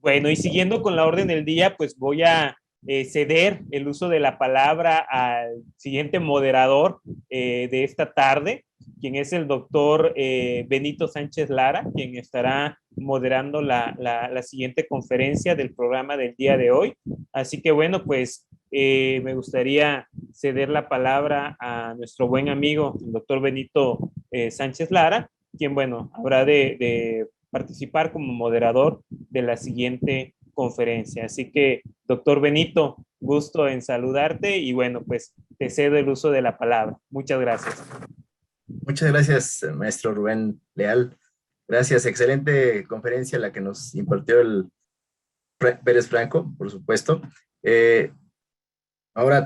Bueno, y siguiendo con la orden del día, pues voy a ceder el uso de la palabra al siguiente moderador de esta tarde, quien es el doctor Benito Sánchez Lara, quien estará moderando la siguiente conferencia del programa del día de hoy. Así que bueno, pues me gustaría ceder la palabra a nuestro buen amigo, el doctor Benito Sánchez Lara, quien, bueno, habrá de participar como moderador de la siguiente conferencia. Así que, doctor Benito, gusto en saludarte y bueno, pues te cedo el uso de la palabra. Muchas gracias. Muchas gracias, maestro Rubén Leal. Gracias, excelente conferencia la que nos impartió el Pérez Franco, por supuesto. Ahora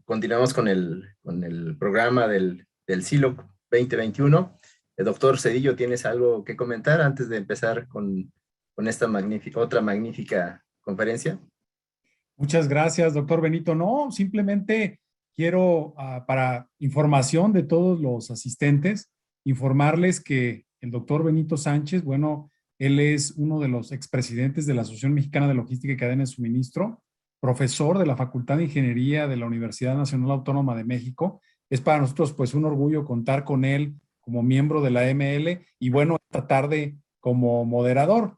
continuamos con el programa del SILOC 2021. Doctor Cedillo, ¿tienes algo que comentar antes de empezar con esta otra magnífica conferencia? Muchas gracias, doctor Benito. No, simplemente quiero, para información de todos los asistentes, informarles que el doctor Benito Sánchez, bueno, él es uno de los expresidentes de la Asociación Mexicana de Logística y Cadena de Suministro, profesor de la Facultad de Ingeniería de la Universidad Nacional Autónoma de México. Es para nosotros pues un orgullo contar con él como miembro de la ML y bueno, esta tarde como moderador.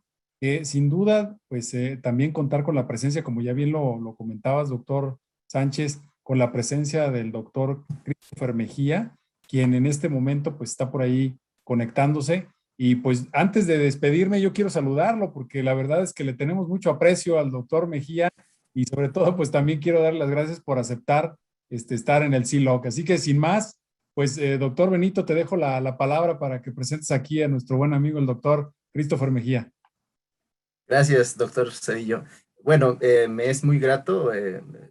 Sin duda, pues también contar con la presencia, como ya bien lo comentabas, doctor Sánchez, con la presencia del doctor Christopher Mejía, quien en este momento pues está por ahí conectándose. Y pues antes de despedirme, yo quiero saludarlo porque la verdad es que le tenemos mucho aprecio al doctor Mejía y sobre todo pues también quiero darle las gracias por aceptar estar en el CILOC. Así que sin más, pues doctor Benito, te dejo la palabra para que presentes aquí a nuestro buen amigo el doctor Christopher Mejía. Gracias, doctor Cedillo. Bueno, me es muy grato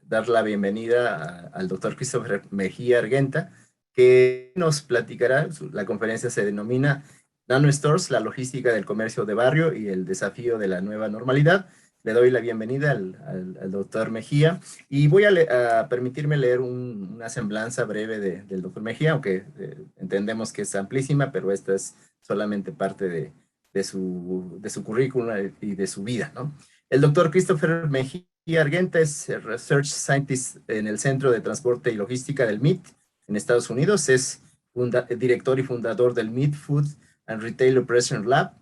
dar la bienvenida al doctor Christopher Mejía Arguenta, que nos platicará. La conferencia se denomina Nano Stores, la logística del comercio de barrio y el desafío de la nueva normalidad. Le doy la bienvenida al doctor Mejía y voy a permitirme leer una semblanza breve del doctor Mejía, aunque entendemos que es amplísima, pero esta es solamente parte de su currículum y de su vida, ¿no? El doctor Christopher Mejía Arguenta es Research Scientist en el Centro de Transporte y Logística del MIT en Estados Unidos. Es director y fundador del MIT Food and Retail Operation Lab,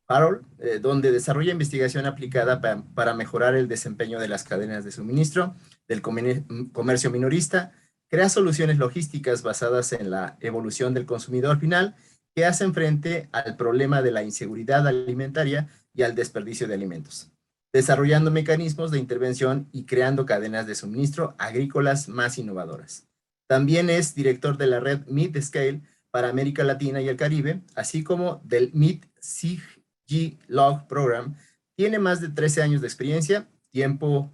Harold, donde desarrolla investigación aplicada para mejorar el desempeño de las cadenas de suministro, del comercio minorista, crea soluciones logísticas basadas en la evolución del consumidor final que hacen frente al problema de la inseguridad alimentaria y al desperdicio de alimentos, desarrollando mecanismos de intervención y creando cadenas de suministro agrícolas más innovadoras. También es director de la red Meat Scale para América Latina y el Caribe, así como del Meat CG Log Program. Tiene más de 13 años de experiencia, tiempo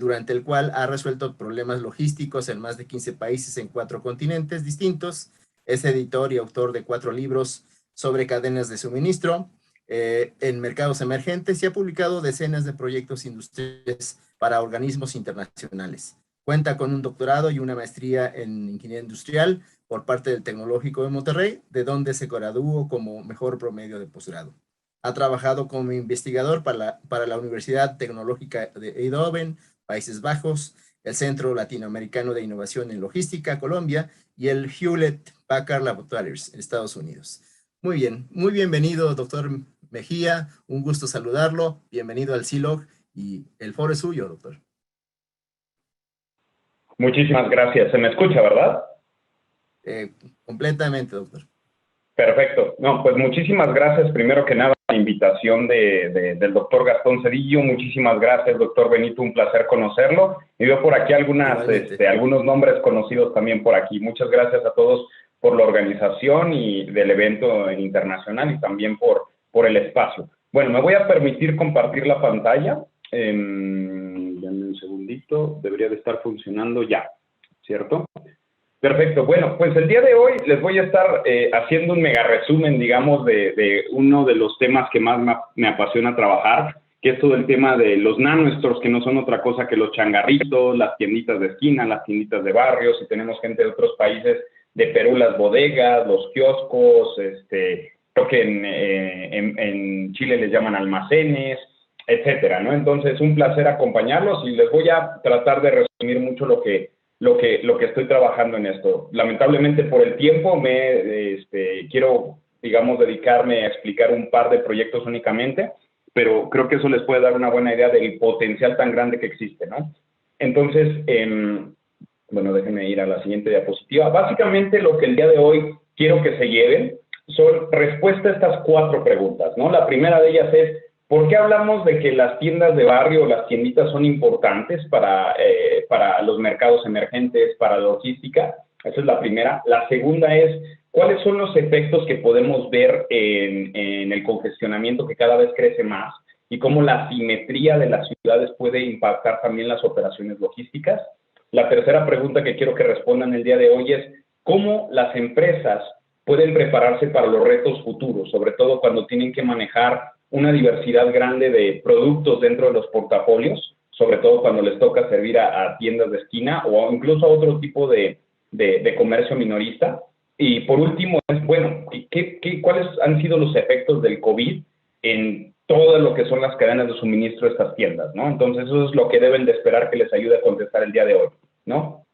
durante el cual ha resuelto problemas logísticos en más de 15 países en 4 continentes distintos. Es editor y autor de 4 libros sobre cadenas de suministro en mercados emergentes y ha publicado decenas de proyectos industriales para organismos internacionales. Cuenta con un doctorado y una maestría en ingeniería industrial por parte del Tecnológico de Monterrey, de donde se graduó como mejor promedio de posgrado. Ha trabajado como investigador para la Universidad Tecnológica de Eindhoven, Países Bajos, el Centro Latinoamericano de Innovación en Logística, Colombia, y el Hewlett Packard Laboratories, en Estados Unidos. Muy bien, muy bienvenido, doctor Mejía. Un gusto saludarlo. Bienvenido al CILOG y el foro es suyo, doctor. Muchísimas gracias. ¿Se me escucha, verdad? Completamente, doctor. Perfecto. No, pues muchísimas gracias, primero que nada, la invitación del doctor Gastón Cedillo. Muchísimas gracias, doctor Benito, un placer conocerlo. Y veo por aquí algunos nombres conocidos también por aquí. Muchas gracias a todos por la organización y del evento internacional y también por el espacio. Bueno, me voy a permitir compartir la pantalla. Dame un segundito, debería de estar funcionando ya, ¿cierto? Perfecto. Bueno, pues el día de hoy les voy a estar haciendo un mega resumen, digamos, de uno de los temas que más me apasiona trabajar, que es todo el tema de los nanostores, que no son otra cosa que los changarritos, las tienditas de esquina, las tienditas de barrios, y tenemos gente de otros países, de Perú, las bodegas, los kioscos, creo que en Chile les llaman almacenes, etcétera, ¿no? Entonces, un placer acompañarlos y les voy a tratar de resumir mucho lo que estoy trabajando en esto. Lamentablemente, por el tiempo, quiero, digamos, dedicarme a explicar un par de proyectos únicamente, pero creo que eso les puede dar una buena idea del potencial tan grande que existe, ¿no? Entonces, bueno, déjenme ir a la siguiente diapositiva. Básicamente, lo que el día de hoy quiero que se lleven son respuesta a estas 4 preguntas, ¿no? La primera de ellas es, ¿por qué hablamos de que las tiendas de barrio o las tienditas son importantes para los mercados emergentes, para la logística? Esa es la primera. La segunda es, ¿cuáles son los efectos que podemos ver en el congestionamiento que cada vez crece más y cómo la simetría de las ciudades puede impactar también las operaciones logísticas? La tercera pregunta que quiero que respondan el día de hoy es, ¿cómo las empresas pueden prepararse para los retos futuros, sobre todo cuando tienen que manejar una diversidad grande de productos dentro de los portafolios, sobre todo cuando les toca servir a tiendas de esquina o incluso a otro tipo de comercio minorista? Y por último, bueno, ¿cuáles han sido los efectos del COVID en todo lo que son las cadenas de suministro de estas tiendas, ¿no? Entonces, eso es lo que deben de esperar que les ayude a contestar el día de hoy, ¿no?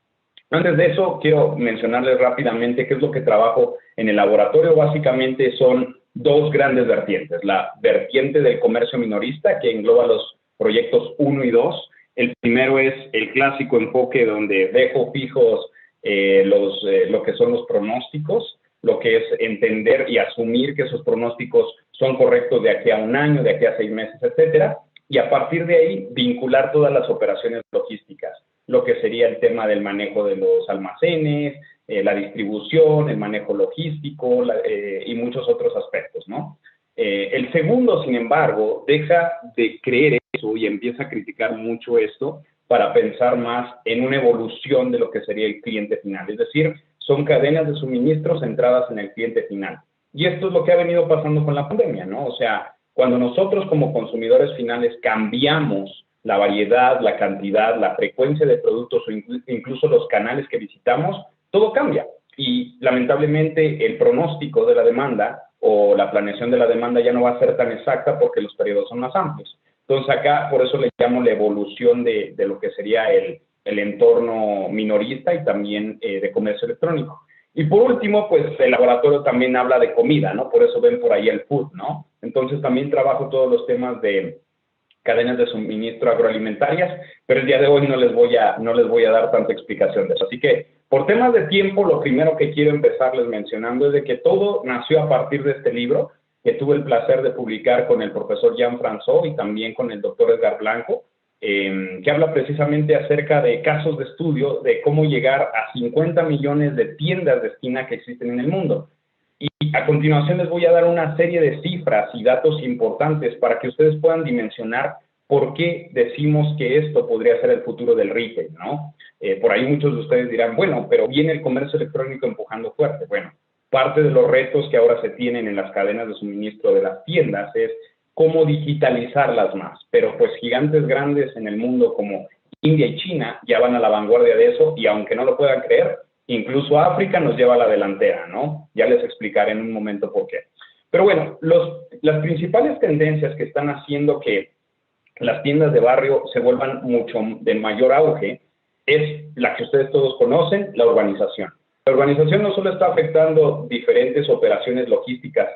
Antes de eso, quiero mencionarles rápidamente qué es lo que trabajo en el laboratorio. Básicamente son 2 grandes vertientes. La vertiente del comercio minorista, que engloba los proyectos 1 y 2. El primero es el clásico enfoque donde dejo fijos lo que son los pronósticos, lo que es entender y asumir que esos pronósticos son correctos de aquí a 1 año, de aquí a 6 meses, etcétera. Y a partir de ahí, vincular todas las operaciones logísticas, lo que sería el tema del manejo de los almacenes, la distribución, el manejo logístico y muchos otros aspectos, ¿no? El segundo, sin embargo, deja de creer eso y empieza a criticar mucho esto para pensar más en una evolución de lo que sería el cliente final. Es decir, son cadenas de suministro centradas en el cliente final. Y esto es lo que ha venido pasando con la pandemia, ¿no? O sea, cuando nosotros como consumidores finales cambiamos la variedad, la cantidad, la frecuencia de productos o incluso los canales que visitamos, todo cambia. Y lamentablemente el pronóstico de la demanda o la planeación de la demanda ya no va a ser tan exacta porque los periodos son más amplios. Entonces acá, por eso le llamo la evolución de lo que sería el entorno minorista y también de comercio electrónico. Y por último, pues el laboratorio también habla de comida, ¿no? Por eso ven por ahí el food, ¿no? Entonces también trabajo todos los temas de cadenas de suministro agroalimentarias, pero el día de hoy no les voy a dar tanta explicación de eso. Así que, por temas de tiempo, lo primero que quiero empezarles mencionando es de que todo nació a partir de este libro, que tuve el placer de publicar con el profesor Jean-François y también con el doctor Edgar Blanco, que habla precisamente acerca de casos de estudio de cómo llegar a 50 millones de tiendas de esquina que existen en el mundo. Y a continuación les voy a dar una serie de cifras y datos importantes para que ustedes puedan dimensionar por qué decimos que esto podría ser el futuro del retail, ¿no? Por ahí muchos de ustedes dirán, bueno, pero viene el comercio electrónico empujando fuerte. Bueno, parte de los retos que ahora se tienen en las cadenas de suministro de las tiendas es cómo digitalizarlas más. Pero pues gigantes grandes en el mundo como India y China ya van a la vanguardia de eso y aunque no lo puedan creer, incluso África nos lleva a la delantera, ¿no? Ya les explicaré en un momento por qué. Pero bueno, las principales tendencias que están haciendo que las tiendas de barrio se vuelvan mucho de mayor auge es la que ustedes todos conocen, la urbanización. La urbanización no solo está afectando diferentes operaciones logísticas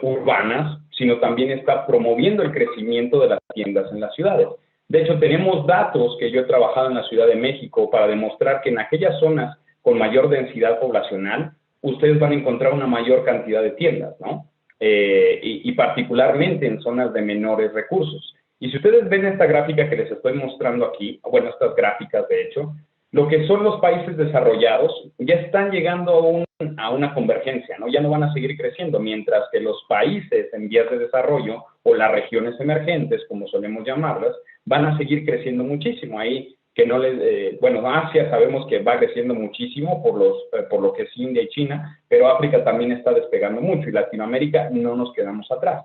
urbanas, sino también está promoviendo el crecimiento de las tiendas en las ciudades. De hecho, tenemos datos que yo he trabajado en la Ciudad de México para demostrar que en aquellas zonas con mayor densidad poblacional, ustedes van a encontrar una mayor cantidad de tiendas, ¿no? Y particularmente en zonas de menores recursos. Y si ustedes ven esta gráfica que les estoy mostrando aquí, bueno, estas gráficas de hecho, lo que son los países desarrollados ya están llegando a una convergencia, ¿no? Ya no van a seguir creciendo, mientras que los países en vías de desarrollo o las regiones emergentes, como solemos llamarlas, van a seguir creciendo muchísimo. Ahí que no les, bueno, Asia sabemos que va creciendo muchísimo por lo que es India y China, pero África también está despegando mucho y Latinoamérica no nos quedamos atrás.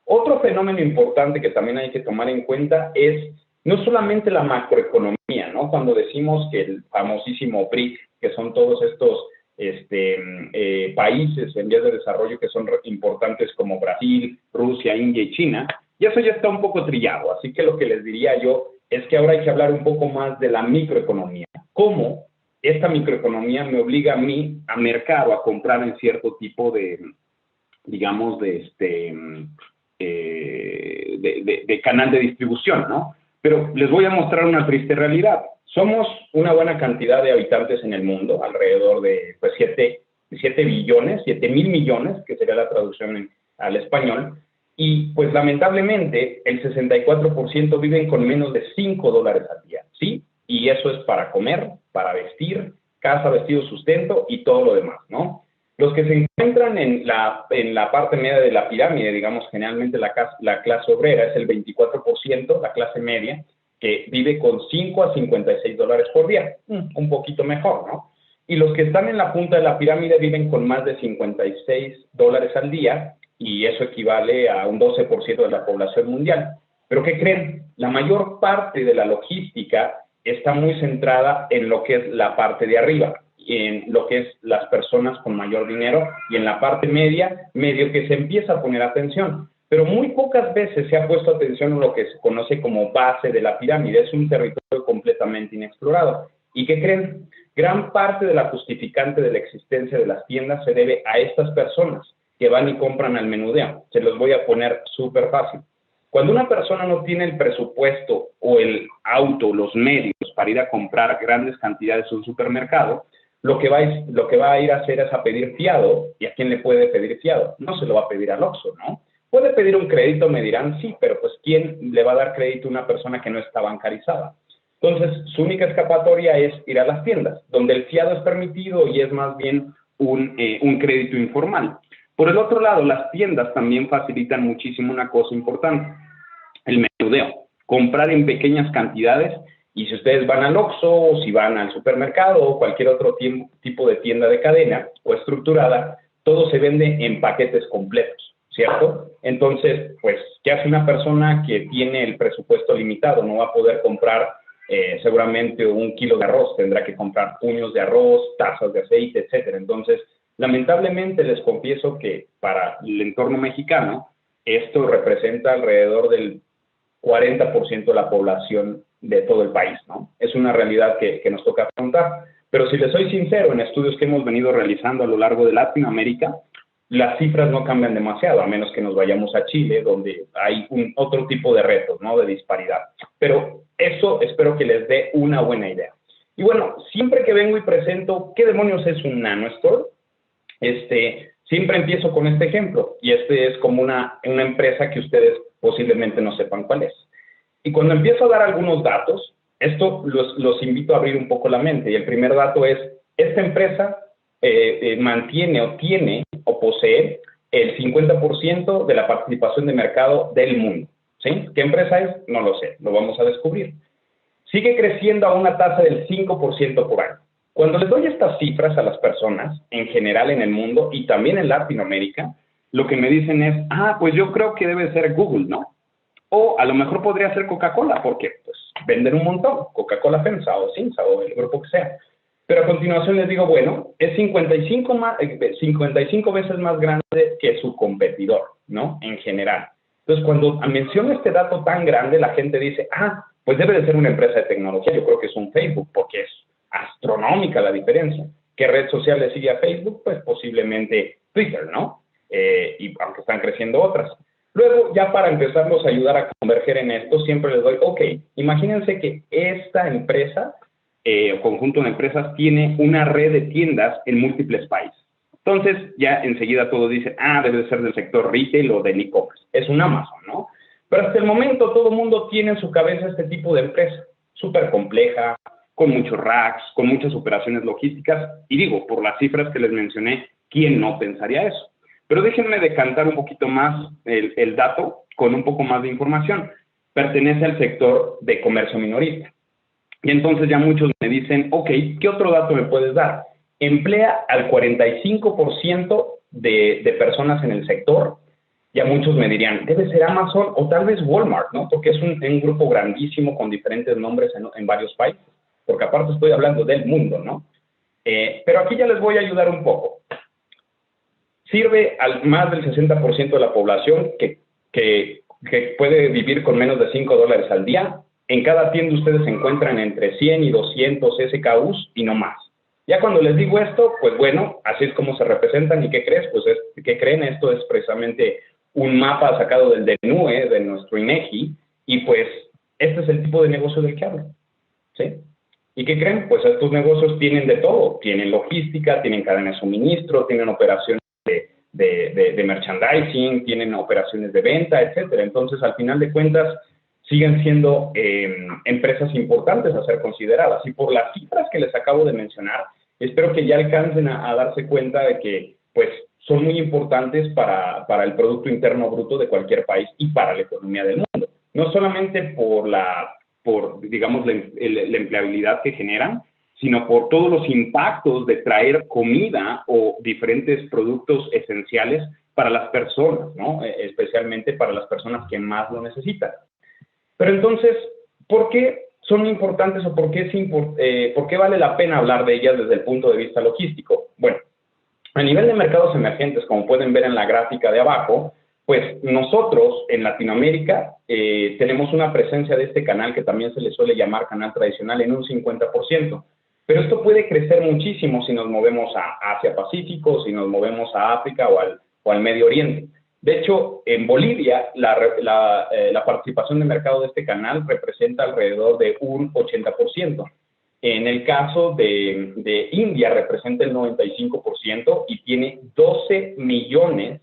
Otro fenómeno importante que también hay que tomar en cuenta es no solamente la macroeconomía, ¿no? Cuando decimos que el famosísimo BRIC, que son todos estos países en vías de desarrollo que son importantes como Brasil, Rusia, India y China, Y eso ya está un poco trillado, así que lo que les diría yo es que ahora hay que hablar un poco más de la microeconomía. ¿Cómo esta microeconomía me obliga a mí a mercar o a comprar en cierto tipo de, digamos, de canal de distribución, ¿no? Pero les voy a mostrar una triste realidad. Somos una buena cantidad de habitantes en el mundo, alrededor de pues, 7 billones, 7,000 millones, que sería la traducción al español, y pues lamentablemente el 64% viven con menos de $5 al día, ¿sí? Y eso es para comer, para vestir, casa, vestido, sustento y todo lo demás, ¿no? Los que se encuentran en la parte media de la pirámide, digamos, generalmente la clase obrera es el 24%, la clase media, que vive con 5 a 56 dólares por día, un poquito mejor, ¿no? Y los que están en la punta de la pirámide viven con más de 56 dólares al día, y eso equivale a un 12% de la población mundial. ¿Pero qué creen? La mayor parte de la logística está muy centrada en lo que es la parte de arriba, en lo que es las personas con mayor dinero, y en la parte media, medio que se empieza a poner atención. Pero muy pocas veces se ha puesto atención en lo que se conoce como base de la pirámide. Es un territorio completamente inexplorado. ¿Y qué creen? Gran parte de la justificante de la existencia de las tiendas se debe a estas personas que van y compran al menudeo. Se los voy a poner súper fácil. Cuando una persona no tiene el presupuesto o el auto, los medios para ir a comprar grandes cantidades en un supermercado, lo que va a ir a hacer es a pedir fiado. ¿Y a quién le puede pedir fiado? No se lo va a pedir al Oxxo, ¿no? Puede pedir un crédito, me dirán, sí, pero pues ¿quién le va a dar crédito a una persona que no está bancarizada? Entonces, su única escapatoria es ir a las tiendas, donde el fiado es permitido y es más bien un crédito informal. Por el otro lado, las tiendas también facilitan muchísimo una cosa importante, el menudeo, comprar en pequeñas cantidades. Y si ustedes van al Oxxo, o si van al supermercado, o cualquier otro tipo de tienda de cadena o estructurada, todo se vende en paquetes completos, ¿cierto? Entonces, pues, ¿qué hace una persona que tiene el presupuesto limitado? No va a poder comprar seguramente 1 kilo de arroz, tendrá que comprar puños de arroz, tazas de aceite, etcétera. Entonces, lamentablemente les confieso que para el entorno mexicano, esto representa alrededor del 40% de la población de todo el país, ¿no? Es una realidad que nos toca afrontar. Pero si les soy sincero, en estudios que hemos venido realizando a lo largo de Latinoamérica, las cifras no cambian demasiado, a menos que nos vayamos a Chile, donde hay otro tipo de retos, ¿no? De disparidad. Pero eso espero que les dé una buena idea. Y bueno, siempre que vengo y presento qué demonios es un NanoStore, siempre empiezo con este ejemplo, y es como una empresa que ustedes posiblemente no sepan cuál es. Y cuando empiezo a dar algunos datos, esto los invito a abrir un poco la mente, y el primer dato es, esta empresa mantiene o tiene o posee el 50% de la participación de mercado del mundo, ¿sí? ¿Qué empresa es? No lo sé, lo vamos a descubrir. Sigue creciendo a una tasa del 5% por año. Cuando les doy estas cifras a las personas, en general en el mundo y también en Latinoamérica, lo que me dicen es, pues yo creo que debe ser Google, ¿no? O a lo mejor podría ser Coca-Cola, porque pues venden un montón, Coca-Cola FEMSA o CINSA o el grupo que sea. Pero a continuación les digo, bueno, es 55 veces más grande que su competidor, ¿no? En general. Entonces, cuando menciono este dato tan grande, la gente dice, pues debe de ser una empresa de tecnología. Yo creo que es un Facebook, porque es astronómica la diferencia. ¿Qué red social le sigue a Facebook? Pues posiblemente Twitter, ¿no? Y aunque están creciendo otras. Luego, ya para empezarnos a ayudar a converger en esto, siempre les doy, imagínense que esta empresa, o conjunto de empresas, tiene una red de tiendas en múltiples países. Entonces, ya enseguida todos dicen, debe ser del sector retail o del e-commerce. Es un Amazon, ¿no? Pero hasta el momento todo el mundo tiene en su cabeza este tipo de empresa, súper compleja, con muchos racks, con muchas operaciones logísticas, y digo, por las cifras que les mencioné, ¿quién no pensaría eso? Pero déjenme decantar un poquito más el dato con un poco más de información. Pertenece al sector de comercio minorista. Y entonces ya muchos me dicen, ¿qué otro dato me puedes dar? Emplea al 45% de personas en el sector. Ya muchos me dirían, debe ser Amazon o tal vez Walmart, ¿no? Porque es un grupo grandísimo con diferentes nombres en varios países. Porque aparte estoy hablando del mundo, ¿no? Pero aquí ya les voy a ayudar un poco. Sirve al más del 60% de la población que que puede vivir con menos de $5 al día. En cada tienda ustedes se encuentran entre 100 y 200 SKUs y no más. Ya cuando les digo esto, pues bueno, así es como se representan. ¿Y qué crees? Pues ¿qué creen? Esto es precisamente un mapa sacado del DNUE, de nuestro INEGI, y pues este es el tipo de negocio del que hablo, ¿sí? ¿Y qué creen? Pues estos negocios tienen de todo. Tienen logística, tienen cadena de suministro, tienen operaciones de merchandising, tienen operaciones de venta, etcétera. Entonces, al final de cuentas, siguen siendo empresas importantes a ser consideradas. Y por las cifras que les acabo de mencionar, espero que ya alcancen a darse cuenta de que, pues, son muy importantes para el Producto Interno Bruto de cualquier país y para la economía del mundo. No solamente por digamos, la empleabilidad que generan, sino por todos los impactos de traer comida o diferentes productos esenciales para las personas, ¿no? Especialmente para las personas que más lo necesitan. Pero entonces, ¿por qué son importantes o por qué vale la pena hablar de ellas desde el punto de vista logístico? Bueno, a nivel de mercados emergentes, como pueden ver en la gráfica de abajo, pues nosotros en Latinoamérica tenemos una presencia de este canal que también se le suele llamar canal tradicional en un 50%. Pero esto puede crecer muchísimo si nos movemos a Asia-Pacífico, si nos movemos a África o al Medio Oriente. De hecho, en Bolivia, la participación de mercado de este canal representa alrededor de un 80%. En el caso de India, representa el 95% y tiene 12 millones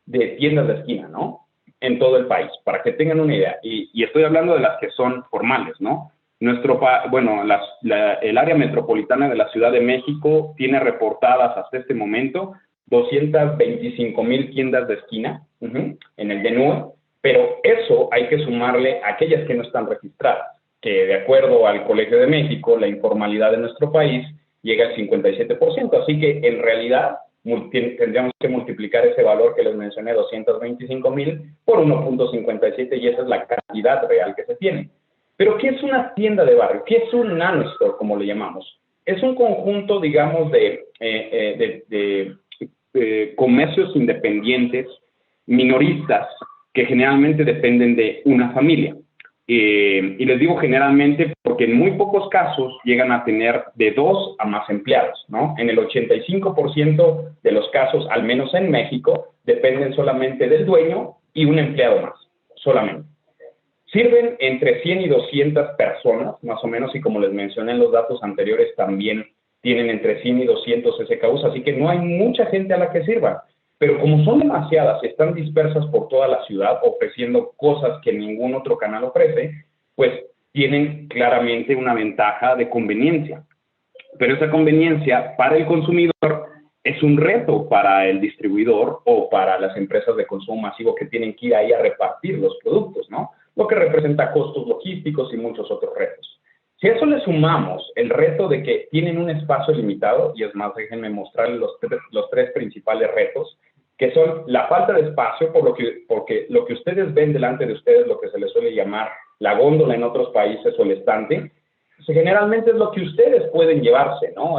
de tiendas de esquina, ¿no? En todo el país, para que tengan una idea. Y estoy hablando de las que son formales, ¿no? El área metropolitana de la Ciudad de México tiene reportadas hasta este momento 225,000 tiendas de esquina en el DNUE, pero eso hay que sumarle a aquellas que no están registradas, que de acuerdo al Colegio de México, la informalidad de nuestro país llega al 57%, así que en realidad tendríamos que multiplicar ese valor que les mencioné, 225,000, por 1.57, y esa es la cantidad real que se tiene. Pero, ¿qué es una tienda de barrio? ¿Qué es un nano store, como le llamamos? Es un conjunto, digamos, de comercios independientes, minoristas, que generalmente dependen de una familia. Y les digo generalmente porque en muy pocos casos llegan a tener de 2 a más empleados, ¿no? En el 85% de los casos, al menos en México, dependen solamente del dueño y un empleado más, solamente. Sirven entre 100 y 200 personas, más o menos, y como les mencioné en los datos anteriores, también tienen entre 100 y 200 SKUs, así que no hay mucha gente a la que sirva. Pero como son demasiadas y están dispersas por toda la ciudad, ofreciendo cosas que ningún otro canal ofrece, pues tienen claramente una ventaja de conveniencia. Pero esa conveniencia para el consumidor es un reto para el distribuidor o para las empresas de consumo masivo que tienen que ir ahí a repartir los productos, ¿no? Lo que representa costos logísticos y muchos otros retos. Si a eso le sumamos el reto de que tienen un espacio limitado, y es más, déjenme mostrarles los tres principales retos, que son la falta de espacio, porque lo que ustedes ven delante de ustedes, lo que se les suele llamar la góndola en otros países o el estante, generalmente es lo que ustedes pueden llevarse, ¿no?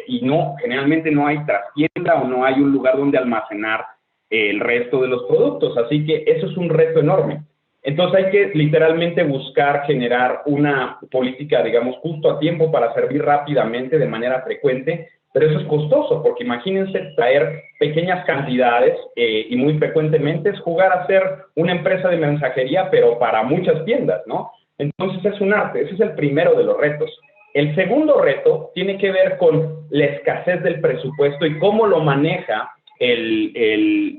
Y generalmente no hay trastienda o no hay un lugar donde almacenar el resto de los productos, así que eso es un reto enorme. Entonces hay que literalmente buscar generar una política, digamos, justo a tiempo para servir rápidamente de manera frecuente, pero eso es costoso, porque imagínense traer pequeñas cantidades y muy frecuentemente es jugar a ser una empresa de mensajería, pero para muchas tiendas, ¿no? Entonces es un arte, ese es el primero de los retos. El segundo reto tiene que ver con la escasez del presupuesto y cómo lo maneja el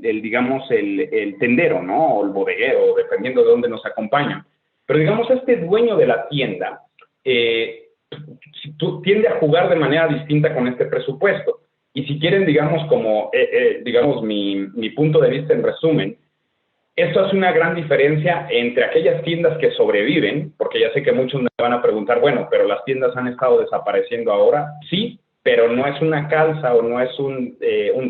tendero, ¿no? O el bodeguero, dependiendo de dónde nos acompañan. Pero digamos, este dueño de la tienda tiende a jugar de manera distinta con este presupuesto. Y si quieren, digamos, mi punto de vista en resumen, esto hace una gran diferencia entre aquellas tiendas que sobreviven, porque ya sé que muchos me van a preguntar, bueno, pero las tiendas han estado desapareciendo ahora. Sí, pero no es una calza o no es un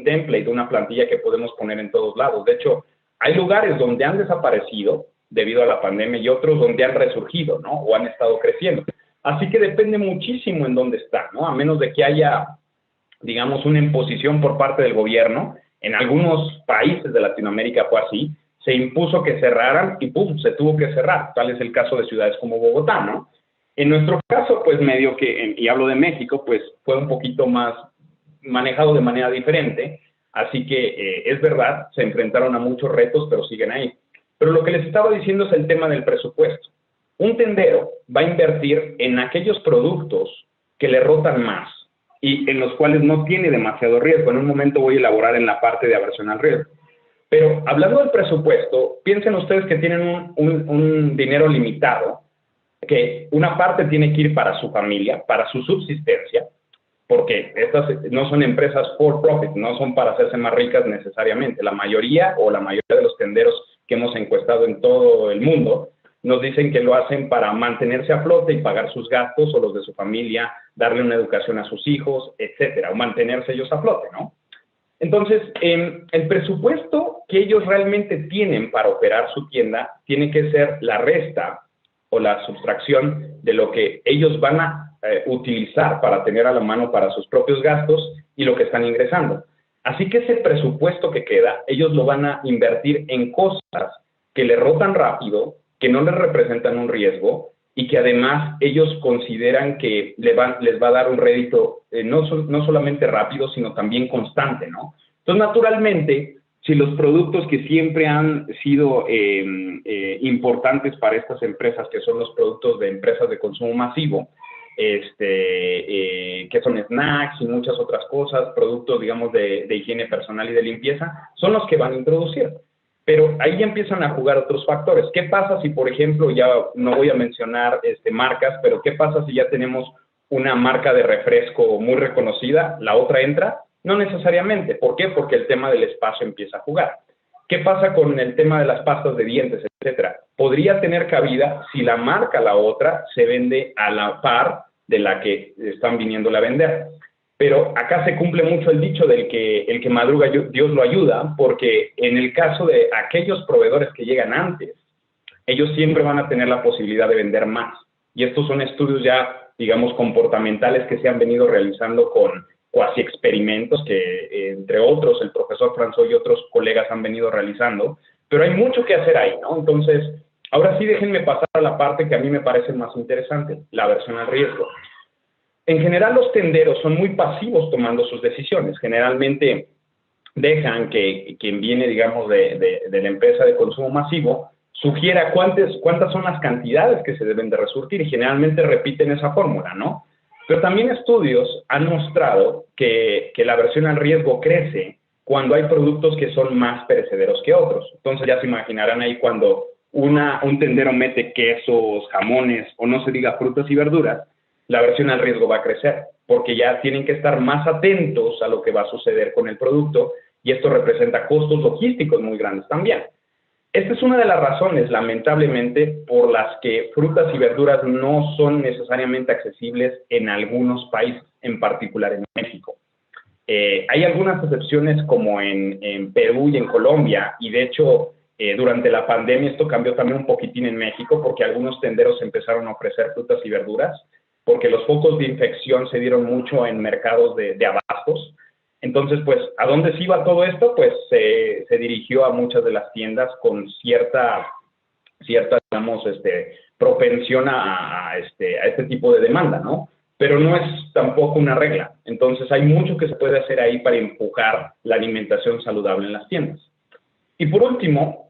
template, una plantilla que podemos poner en todos lados. De hecho, hay lugares donde han desaparecido debido a la pandemia y otros donde han resurgido, ¿no? O han estado creciendo. Así que depende muchísimo en dónde está, ¿no? A menos de que haya, digamos, una imposición por parte del gobierno. En algunos países de Latinoamérica fue así, se impuso que cerraran y ¡pum!, se tuvo que cerrar. Tal es el caso de ciudades como Bogotá, ¿no? En nuestro caso, pues medio que, y hablo de México, pues fue un poquito más manejado de manera diferente, así que es verdad, se enfrentaron a muchos retos, pero siguen ahí. Pero lo que les estaba diciendo es el tema del presupuesto. Un tendero va a invertir en aquellos productos que le rotan más y en los cuales no tiene demasiado riesgo. En un momento voy a elaborar en la parte de aversión al riesgo. Pero hablando del presupuesto, piensen ustedes que tienen un dinero limitado, que una parte tiene que ir para su familia, para su subsistencia, porque estas no son empresas for profit, no son para hacerse más ricas necesariamente. La mayoría de los tenderos que hemos encuestado en todo el mundo nos dicen que lo hacen para mantenerse a flote y pagar sus gastos o los de su familia, darle una educación a sus hijos, etcétera, o mantenerse ellos a flote, ¿no? Entonces, el presupuesto que ellos realmente tienen para operar su tienda tiene que ser la resta o la sustracción de lo que ellos van a utilizar para tener a la mano para sus propios gastos y lo que están ingresando. Así que ese presupuesto que queda, ellos lo van a invertir en cosas que le rotan rápido, que no les representan un riesgo y que además ellos consideran que les va a dar un rédito no solamente rápido, sino también constante, ¿no? Entonces, naturalmente, si los productos que siempre han sido importantes para estas empresas, que son los productos de empresas de consumo masivo, que son snacks y muchas otras cosas, productos, digamos, de higiene personal y de limpieza, son los que van a introducir. Pero ahí ya empiezan a jugar otros factores. ¿Qué pasa si, por ejemplo, ya no voy a mencionar marcas, pero qué pasa si ya tenemos una marca de refresco muy reconocida, la otra entra? No necesariamente. ¿Por qué? Porque el tema del espacio empieza a jugar. ¿Qué pasa con el tema de las pastas de dientes, etcétera? Podría tener cabida si la marca, la otra, se vende a la par de la que están viniéndola a vender. Pero acá se cumple mucho el dicho del que el que madruga Dios lo ayuda, porque en el caso de aquellos proveedores que llegan antes, ellos siempre van a tener la posibilidad de vender más. Y estos son estudios ya, digamos, comportamentales que se han venido realizando con cuasi experimentos que, entre otros, el profesor François y otros colegas han venido realizando. Pero hay mucho que hacer ahí, ¿no? Entonces, ahora sí déjenme pasar a la parte que a mí me parece más interesante, la aversión al riesgo. En general, los tenderos son muy pasivos tomando sus decisiones. Generalmente dejan que quien viene, digamos, de la empresa de consumo masivo sugiera cuántas son las cantidades que se deben de resurtir y generalmente repiten esa fórmula, ¿no? Pero también estudios han mostrado que la aversión al riesgo crece cuando hay productos que son más perecederos que otros. Entonces ya se imaginarán ahí cuando un tendero mete quesos, jamones o no se diga frutas y verduras, la aversión al riesgo va a crecer, porque ya tienen que estar más atentos a lo que va a suceder con el producto y esto representa costos logísticos muy grandes también. Esta es una de las razones, lamentablemente, por las que frutas y verduras no son necesariamente accesibles en algunos países, en particular en México. Hay algunas excepciones como en Perú y en Colombia, y de hecho, durante la pandemia esto cambió también un poquitín en México, porque algunos tenderos empezaron a ofrecer frutas y verduras, porque los focos de infección se dieron mucho en mercados de abastos. Entonces, pues, ¿a dónde se iba todo esto? Pues se dirigió a muchas de las tiendas con cierta digamos, propensión a este tipo de demanda, ¿no? Pero no es tampoco una regla. Entonces, hay mucho que se puede hacer ahí para empujar la alimentación saludable en las tiendas. Y por último,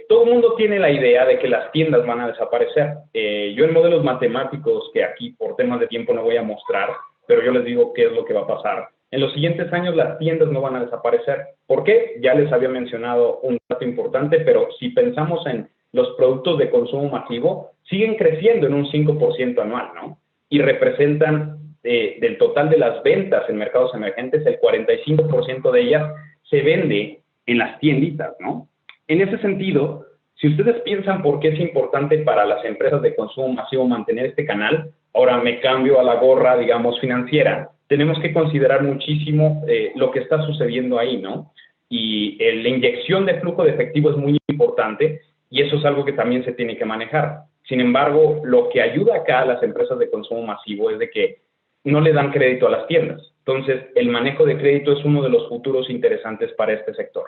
todo el mundo tiene la idea de que las tiendas van a desaparecer. Yo en modelos matemáticos, que aquí por temas de tiempo no voy a mostrar, pero yo les digo qué es lo que va a pasar. En los siguientes años las tiendas no van a desaparecer. ¿Por qué? Ya les había mencionado un dato importante, pero si pensamos en los productos de consumo masivo, siguen creciendo en un 5% anual, ¿no? Y representan del total de las ventas en mercados emergentes, el 45% de ellas se vende en las tienditas, ¿no? En ese sentido, si ustedes piensan por qué es importante para las empresas de consumo masivo mantener este canal, ahora me cambio a la gorra, digamos, financiera, tenemos que considerar muchísimo lo que está sucediendo ahí, ¿no? Y la inyección de flujo de efectivo es muy importante y eso es algo que también se tiene que manejar. Sin embargo, lo que ayuda acá a las empresas de consumo masivo es de que no le dan crédito a las tiendas. Entonces, el manejo de crédito es uno de los futuros interesantes para este sector.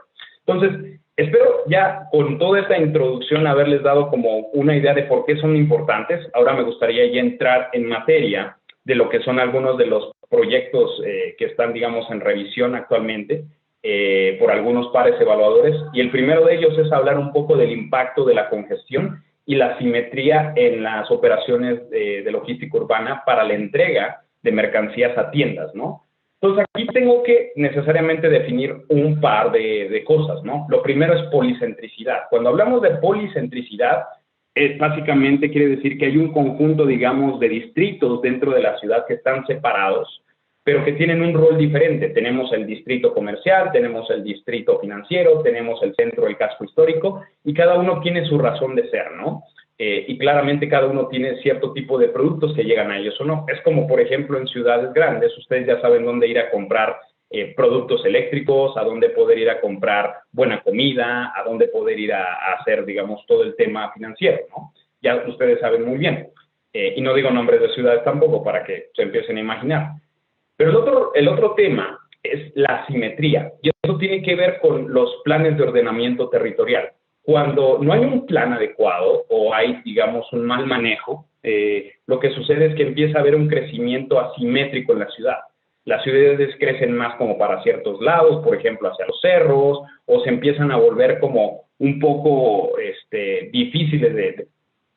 Entonces, espero ya con toda esta introducción haberles dado como una idea de por qué son importantes. Ahora me gustaría ya entrar en materia de lo que son algunos de los proyectos que están, digamos, en revisión actualmente por algunos pares evaluadores. Y el primero de ellos es hablar un poco del impacto de la congestión y la simetría en las operaciones de logística urbana para la entrega de mercancías a tiendas, ¿no? Entonces, aquí tengo que necesariamente definir un par de cosas, ¿no? Lo primero es policentricidad. Cuando hablamos de policentricidad, básicamente quiere decir que hay un conjunto, digamos, de distritos dentro de la ciudad que están separados, pero que tienen un rol diferente. Tenemos el distrito comercial, tenemos el distrito financiero, tenemos el centro del casco histórico, y cada uno tiene su razón de ser, ¿no? Y claramente cada uno tiene cierto tipo de productos que llegan a ellos o no. Es como, por ejemplo, en ciudades grandes, ustedes ya saben dónde ir a comprar productos eléctricos, a dónde poder ir a comprar buena comida, a dónde poder ir a hacer, digamos, todo el tema financiero, ¿no? Ya ustedes saben muy bien. Y no digo nombres de ciudades tampoco para que se empiecen a imaginar. Pero el otro tema es la simetría, y eso tiene que ver con los planes de ordenamiento territorial. Cuando no hay un plan adecuado o hay, digamos, un mal manejo, lo que sucede es que empieza a haber un crecimiento asimétrico en la ciudad. Las ciudades crecen más como para ciertos lados, por ejemplo, hacia los cerros, o se empiezan a volver como un poco difíciles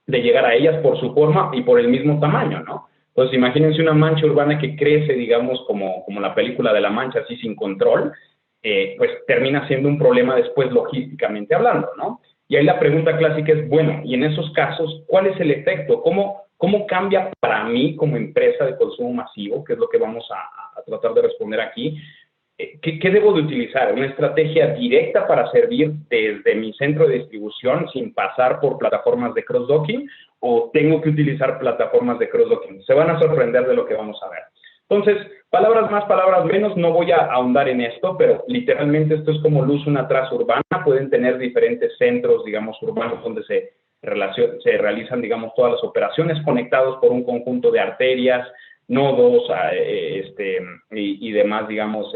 de llegar a ellas por su forma y por el mismo tamaño, ¿no? Entonces, imagínense una mancha urbana que crece, digamos, como la película de La Mancha, así sin control, pues termina siendo un problema después logísticamente hablando, ¿no? Y ahí la pregunta clásica es, bueno, y en esos casos, ¿cuál es el efecto? ¿Cómo cambia para mí como empresa de consumo masivo, que es lo que vamos a tratar de responder aquí? ¿Qué debo de utilizar? ¿Una estrategia directa para servir desde mi centro de distribución sin pasar por plataformas de cross-docking? ¿O tengo que utilizar plataformas de cross-docking? Se van a sorprender de lo que vamos a ver. Entonces, palabras más, palabras menos, no voy a ahondar en esto, pero literalmente esto es como luz una traza urbana. Pueden tener diferentes centros, digamos, urbanos donde se realizan, digamos, todas las operaciones conectados por un conjunto de arterias, nodos y demás, digamos,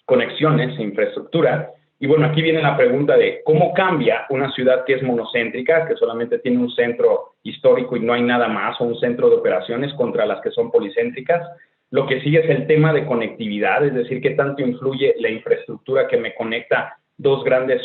conexiones, infraestructura. Y bueno, aquí viene la pregunta de cómo cambia una ciudad que es monocéntrica, que solamente tiene un centro histórico y no hay nada más, o un centro de operaciones, contra las que son policéntricas. Lo que sigue es el tema de conectividad, es decir, qué tanto influye la infraestructura que me conecta dos grandes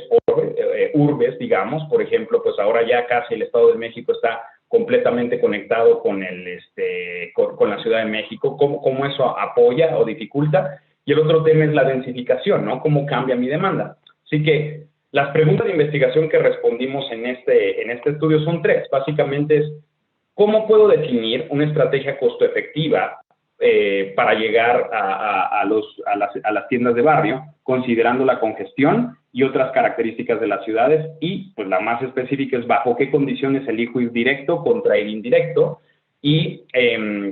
urbes, digamos. Por ejemplo, pues ahora ya casi el Estado de México está completamente conectado con la Ciudad de México. ¿Cómo eso apoya o dificulta? Y el otro tema es la densificación, ¿no? ¿Cómo cambia mi demanda? Así que las preguntas de investigación que respondimos en este estudio son tres. Básicamente es, ¿cómo puedo definir una estrategia costo efectiva para llegar a las tiendas de barrio, considerando la congestión y otras características de las ciudades? Y pues la más específica es bajo qué condiciones elijo ir directo contra ir indirecto, y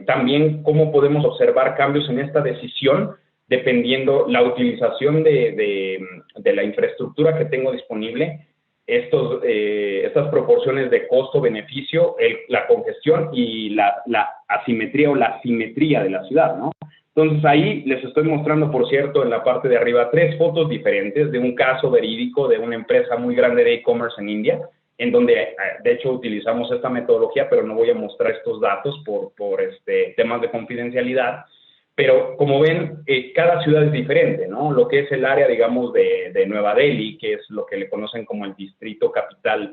también cómo podemos observar cambios en esta decisión dependiendo la utilización de la infraestructura que tengo disponible, estas proporciones de costo-beneficio, la congestión y la asimetría o la simetría de la ciudad, ¿no? Entonces ahí les estoy mostrando, por cierto, en la parte de arriba, 3 fotos diferentes de un caso verídico de una empresa muy grande de e-commerce en India, en donde de hecho utilizamos esta metodología, pero no voy a mostrar estos datos por temas de confidencialidad. Pero como ven, cada ciudad es diferente, ¿no? Lo que es el área, digamos, de Nueva Delhi, que es lo que le conocen como el distrito capital,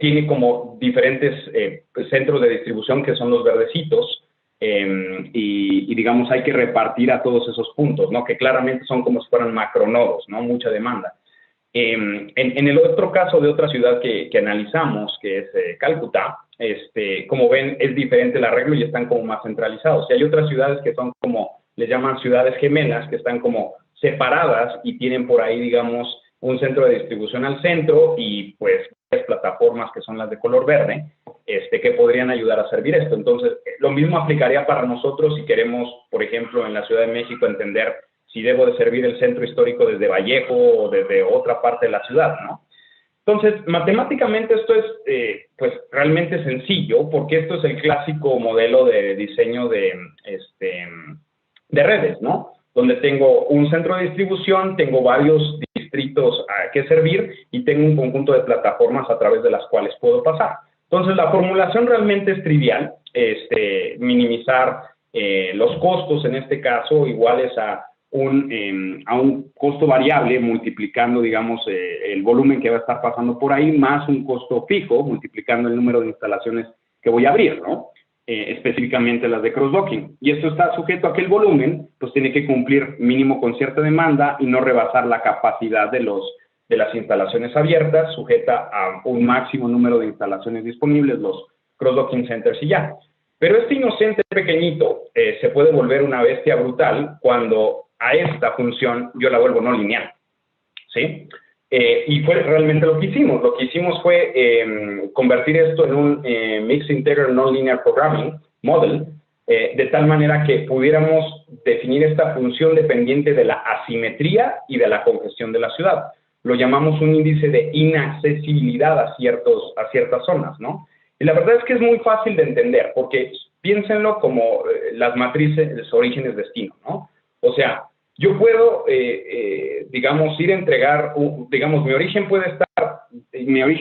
tiene como diferentes centros de distribución que son los verdecitos, y digamos hay que repartir a todos esos puntos, ¿no? Que claramente son como si fueran macronodos, ¿no? Mucha demanda. En el otro caso de otra ciudad que analizamos, que es Calcuta, como ven, es diferente el arreglo y están como más centralizados. Y hay otras ciudades que son como, les llaman ciudades gemelas, que están como separadas y tienen por ahí, digamos, un centro de distribución al centro y pues plataformas que son las de color verde, que podrían ayudar a servir esto. Entonces, lo mismo aplicaría para nosotros si queremos, por ejemplo, en la Ciudad de México entender si debo de servir el centro histórico desde Vallejo o desde otra parte de la ciudad, ¿no? Entonces, matemáticamente esto es pues realmente sencillo, porque esto es el clásico modelo de diseño de redes, ¿no? donde tengo un centro de distribución, tengo varios distritos que servir y tengo un conjunto de plataformas a través de las cuales puedo pasar. Entonces, la formulación realmente es trivial, minimizar los costos, en este caso, iguales a un costo variable, multiplicando, digamos, el volumen que va a estar pasando por ahí, más un costo fijo, multiplicando el número de instalaciones que voy a abrir, ¿no? Específicamente las de cross-docking. Y esto está sujeto a que el volumen, pues tiene que cumplir mínimo con cierta demanda y no rebasar la capacidad de las instalaciones abiertas, sujeta a un máximo número de instalaciones disponibles, los cross-docking centers y ya. Pero este inocente pequeñito se puede volver una bestia brutal cuando a esta función yo la vuelvo no lineal, ¿sí? Y fue realmente lo que hicimos. Lo que hicimos fue convertir esto en un Mixed Integer Non-Linear Programming Model, de tal manera que pudiéramos definir esta función dependiente de la asimetría y de la congestión de la ciudad. Lo llamamos un índice de inaccesibilidad a ciertas zonas, ¿no? Y la verdad es que es muy fácil de entender, porque piénsenlo como las matrices orígenes-destino, ¿no? O sea, yo puedo, digamos, ir a entregar, digamos, mi origen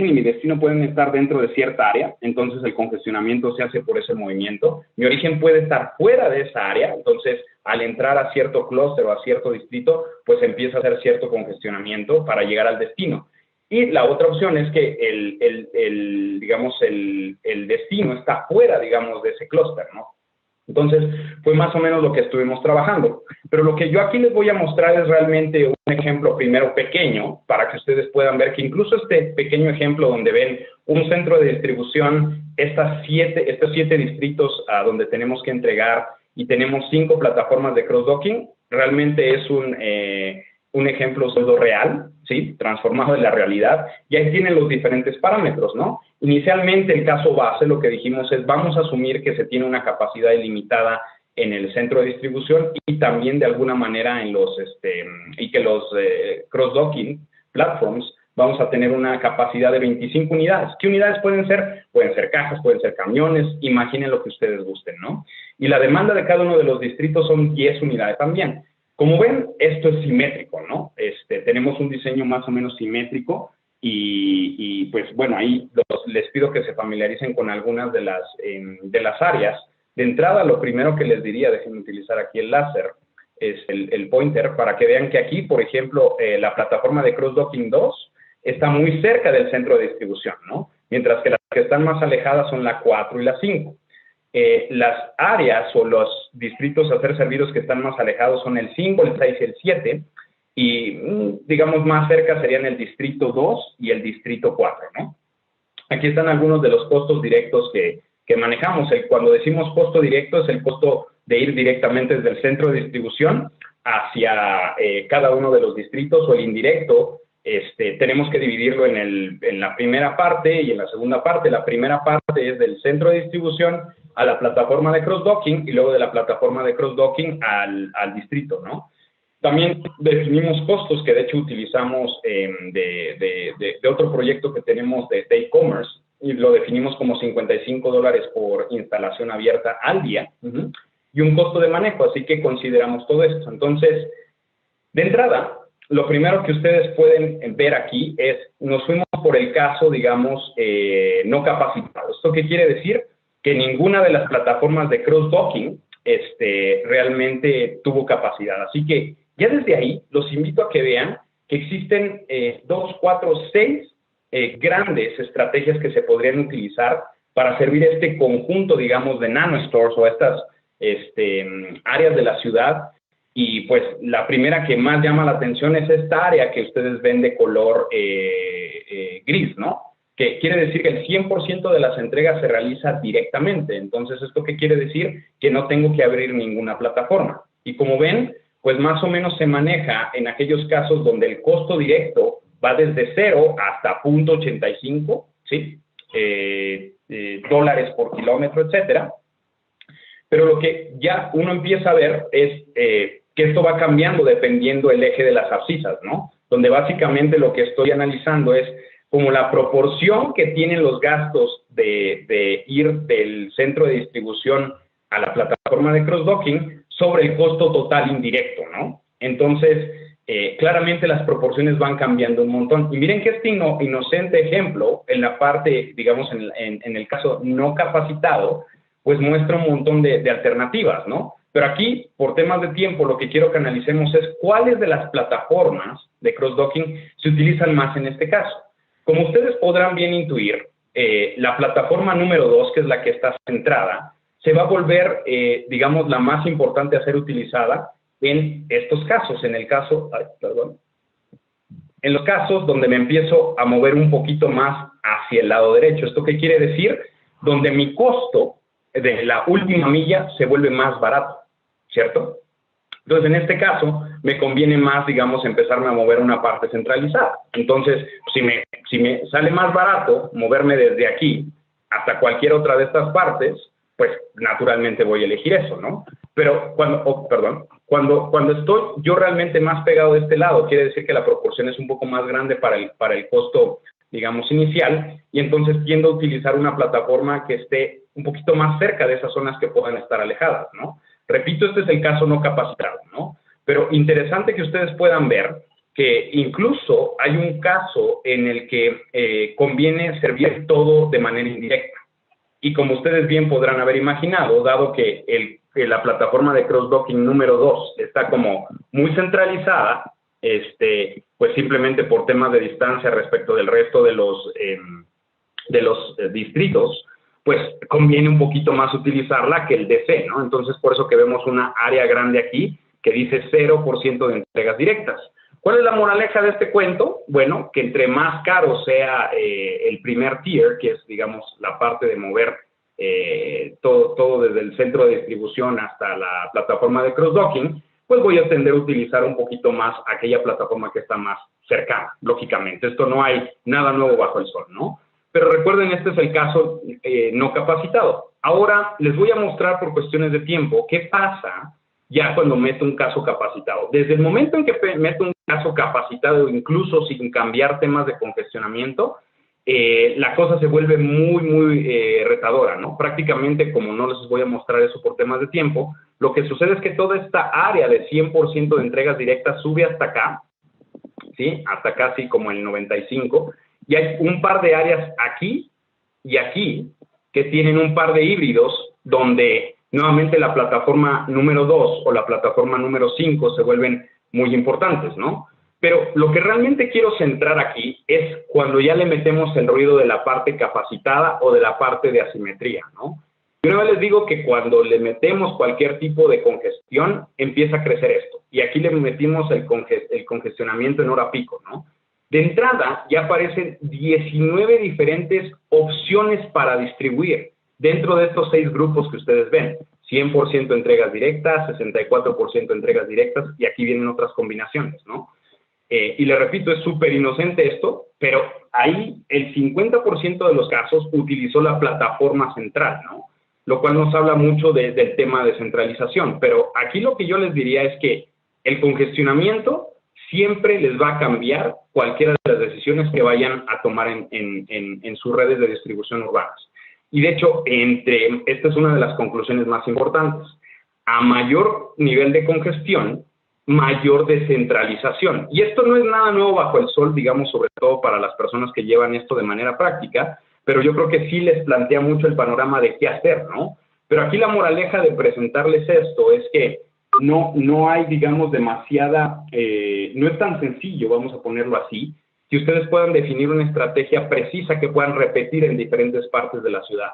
y mi destino pueden estar dentro de cierta área, entonces el congestionamiento se hace por ese movimiento. Mi origen puede estar fuera de esa área, entonces al entrar a cierto clúster o a cierto distrito, pues empieza a hacer cierto congestionamiento para llegar al destino. Y la otra opción es que digamos, el destino está fuera, digamos, de ese clúster, ¿no? Entonces, fue más o menos lo que estuvimos trabajando. Pero lo que yo aquí les voy a mostrar es realmente un ejemplo primero pequeño, para que ustedes puedan ver que incluso este pequeño ejemplo donde ven un centro de distribución, estos 7 distritos a donde tenemos que entregar y tenemos 5 plataformas de cross-docking, realmente es un ejemplo pseudo real, ¿sí? Transformado en la realidad, y ahí tienen los diferentes parámetros, ¿no? Inicialmente, el caso base, lo que dijimos es, vamos a asumir que se tiene una capacidad ilimitada en el centro de distribución y también de alguna manera en los, y que los cross-docking platforms vamos a tener una capacidad de 25 unidades. ¿Qué unidades pueden ser? Pueden ser cajas, pueden ser camiones, imaginen lo que ustedes gusten, ¿no? Y la demanda de cada uno de los distritos son 10 unidades también. Como ven, esto es simétrico, ¿no? Tenemos un diseño más o menos simétrico y pues bueno, ahí les pido que se familiaricen con algunas de las áreas. De entrada, lo primero que les diría, déjenme utilizar aquí el láser, es el pointer, para que vean que aquí, por ejemplo, la plataforma de cross-docking 2 está muy cerca del centro de distribución, ¿no? Mientras que las que están más alejadas son la 4 y la 5. Las áreas o los distritos a ser servidos que están más alejados son el 5, el 6 y el 7, y digamos más cerca serían el distrito 2 y el distrito 4, ¿no? Aquí están algunos de los costos directos que manejamos. Cuando decimos costo directo es el costo de ir directamente desde el centro de distribución hacia cada uno de los distritos, o el indirecto, tenemos que dividirlo en la primera parte y en la segunda parte. La primera parte es del centro de distribución a la plataforma de cross-docking y luego de la plataforma de cross-docking al distrito, ¿no? También definimos costos que de hecho utilizamos de otro proyecto que tenemos de e-commerce, y lo definimos como $55 por instalación abierta al día, y un costo de manejo, así que consideramos todo esto. Entonces, de entrada, lo primero que ustedes pueden ver aquí es, nos fuimos por el caso, digamos, no capacitado. ¿Esto qué quiere decir? Que ninguna de las plataformas de cross-docking realmente tuvo capacidad. Así que ya desde ahí los invito a que vean que existen 2, 4, 6 grandes estrategias que se podrían utilizar para servir este conjunto, digamos, de nanostores o estas áreas de la ciudad. Y pues la primera que más llama la atención es esta área que ustedes ven de color gris, ¿no? Que quiere decir que el 100% de las entregas se realiza directamente. Entonces, ¿esto qué quiere decir? Que no tengo que abrir ninguna plataforma. Y como ven, pues más o menos se maneja en aquellos casos donde el costo directo va desde 0 hasta 0.85, ¿sí? Dólares por kilómetro, etcétera. Pero lo que ya uno empieza a ver es que esto va cambiando dependiendo el eje de las abscisas, ¿no? Donde básicamente lo que estoy analizando es como la proporción que tienen los gastos de ir del centro de distribución a la plataforma de cross-docking sobre el costo total indirecto, ¿no? Entonces, claramente las proporciones van cambiando un montón. Y miren que este inocente ejemplo, en la parte, digamos, en el caso no capacitado, pues muestra un montón de alternativas, ¿no? Pero aquí, por temas de tiempo, lo que quiero que analicemos es cuáles de las plataformas de cross-docking se utilizan más en este caso. Como ustedes podrán bien intuir, la plataforma número 2, que es la que está centrada, se va a volver, digamos, la más importante a ser utilizada en estos casos. En el caso, en los casos donde me empiezo a mover un poquito más hacia el lado derecho. ¿Esto qué quiere decir? Donde mi costo de la última milla se vuelve más barato, ¿cierto? Entonces, en este caso, me conviene más, digamos, empezarme a mover una parte centralizada. Entonces, si me sale más barato moverme desde aquí hasta cualquier otra de estas partes, pues naturalmente voy a elegir eso, ¿no? Pero cuando estoy yo realmente más pegado de este lado, quiere decir que la proporción es un poco más grande para el costo, digamos, inicial, y entonces tiendo a utilizar una plataforma que esté un poquito más cerca de esas zonas que puedan estar alejadas, ¿no? Repito, este es el caso no capacitado, ¿no? Pero interesante que ustedes puedan ver que incluso hay un caso en el que conviene servir todo de manera indirecta. Y como ustedes bien podrán haber imaginado, dado que la plataforma de cross-docking número 2 está como muy centralizada, pues simplemente por temas de distancia respecto del resto de los distritos, pues conviene un poquito más utilizarla que el DC, ¿no? Entonces, por eso que vemos una área grande aquí que dice 0% de entregas directas. ¿Cuál es la moraleja de este cuento? Bueno, que entre más caro sea el primer tier, que es, digamos, la parte de mover todo desde el centro de distribución hasta la plataforma de cross-docking, pues voy a tender a utilizar un poquito más aquella plataforma que está más cercana, lógicamente. Esto no hay nada nuevo bajo el sol, ¿no? Pero recuerden, este es el caso no capacitado. Ahora les voy a mostrar por cuestiones de tiempo qué pasa ya cuando meto un caso capacitado. Desde el momento en que meto un caso capacitado, incluso sin cambiar temas de congestionamiento, la cosa se vuelve muy, muy retadora, ¿no? Prácticamente, como no les voy a mostrar eso por temas de tiempo, lo que sucede es que toda esta área de 100% de entregas directas sube hasta acá, ¿sí? Hasta casi como el 95%, y hay un par de áreas aquí y aquí que tienen un par de híbridos donde nuevamente la plataforma número 2 o la plataforma número 5 se vuelven muy importantes, ¿no? Pero lo que realmente quiero centrar aquí es cuando ya le metemos el ruido de la parte capacitada o de la parte de asimetría, ¿no? Y una vez les digo que cuando le metemos cualquier tipo de congestión, empieza a crecer esto. Y aquí le metimos el congestionamiento en hora pico, ¿no? De entrada, ya aparecen 19 diferentes opciones para distribuir dentro de estos 6 grupos que ustedes ven. 100% entregas directas, 64% entregas directas, y aquí vienen otras combinaciones, ¿no? Y le repito, es súper inocente esto, pero ahí el 50% de los casos utilizó la plataforma central, ¿no? Lo cual nos habla mucho del tema de centralización. Pero aquí lo que yo les diría es que el congestionamiento siempre les va a cambiar cualquiera de las decisiones que vayan a tomar en sus redes de distribución urbanas. Y de hecho, esta es una de las conclusiones más importantes. A mayor nivel de congestión, mayor descentralización. Y esto no es nada nuevo bajo el sol, digamos, sobre todo para las personas que llevan esto de manera práctica, pero yo creo que sí les plantea mucho el panorama de qué hacer, ¿no? Pero aquí la moraleja de presentarles esto es que no hay, digamos, demasiada, no es tan sencillo, vamos a ponerlo así, que ustedes puedan definir una estrategia precisa que puedan repetir en diferentes partes de la ciudad.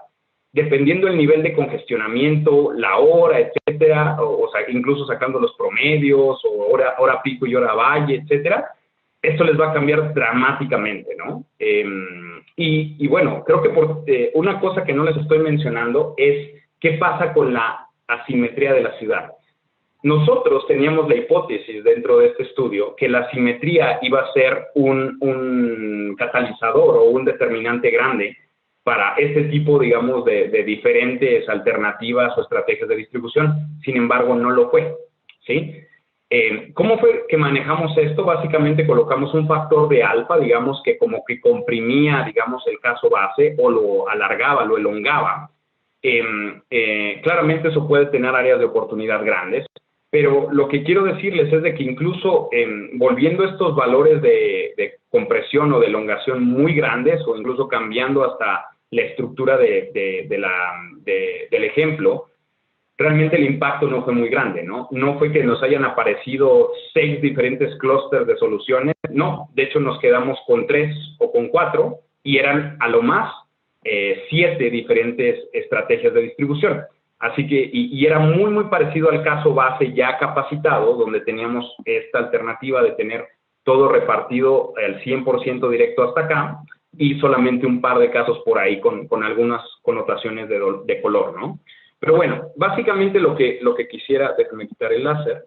Dependiendo del nivel de congestionamiento, la hora, etcétera, o sea, incluso sacando los promedios, o hora pico y hora valle, etcétera, esto les va a cambiar dramáticamente, ¿no? Y bueno, creo que una cosa que no les estoy mencionando es qué pasa con la asimetría de la ciudad. Nosotros teníamos la hipótesis dentro de este estudio que la asimetría iba a ser un catalizador o un determinante grande para este tipo, digamos, de diferentes alternativas o estrategias de distribución. Sin embargo, no lo fue, ¿sí? ¿Cómo fue que manejamos esto? Básicamente colocamos un factor de alfa, digamos, que como que comprimía, digamos, el caso base o lo alargaba, lo elongaba. claramente eso puede tener áreas de oportunidad grandes, pero lo que quiero decirles es de que incluso volviendo estos valores de compresión o de elongación muy grandes, o incluso cambiando hasta la estructura del ejemplo, realmente el impacto no fue muy grande, ¿no? No fue que nos hayan aparecido 6 diferentes clústeres de soluciones, no, de hecho nos quedamos con 3 o con 4 y eran a lo más 7 diferentes estrategias de distribución. Así que, y era muy, muy parecido al caso base ya capacitado, donde teníamos esta alternativa de tener todo repartido al 100% directo hasta acá, y solamente un par de casos por ahí con algunas connotaciones de color, ¿no? Pero bueno, básicamente lo que quisiera, déjame quitar el láser,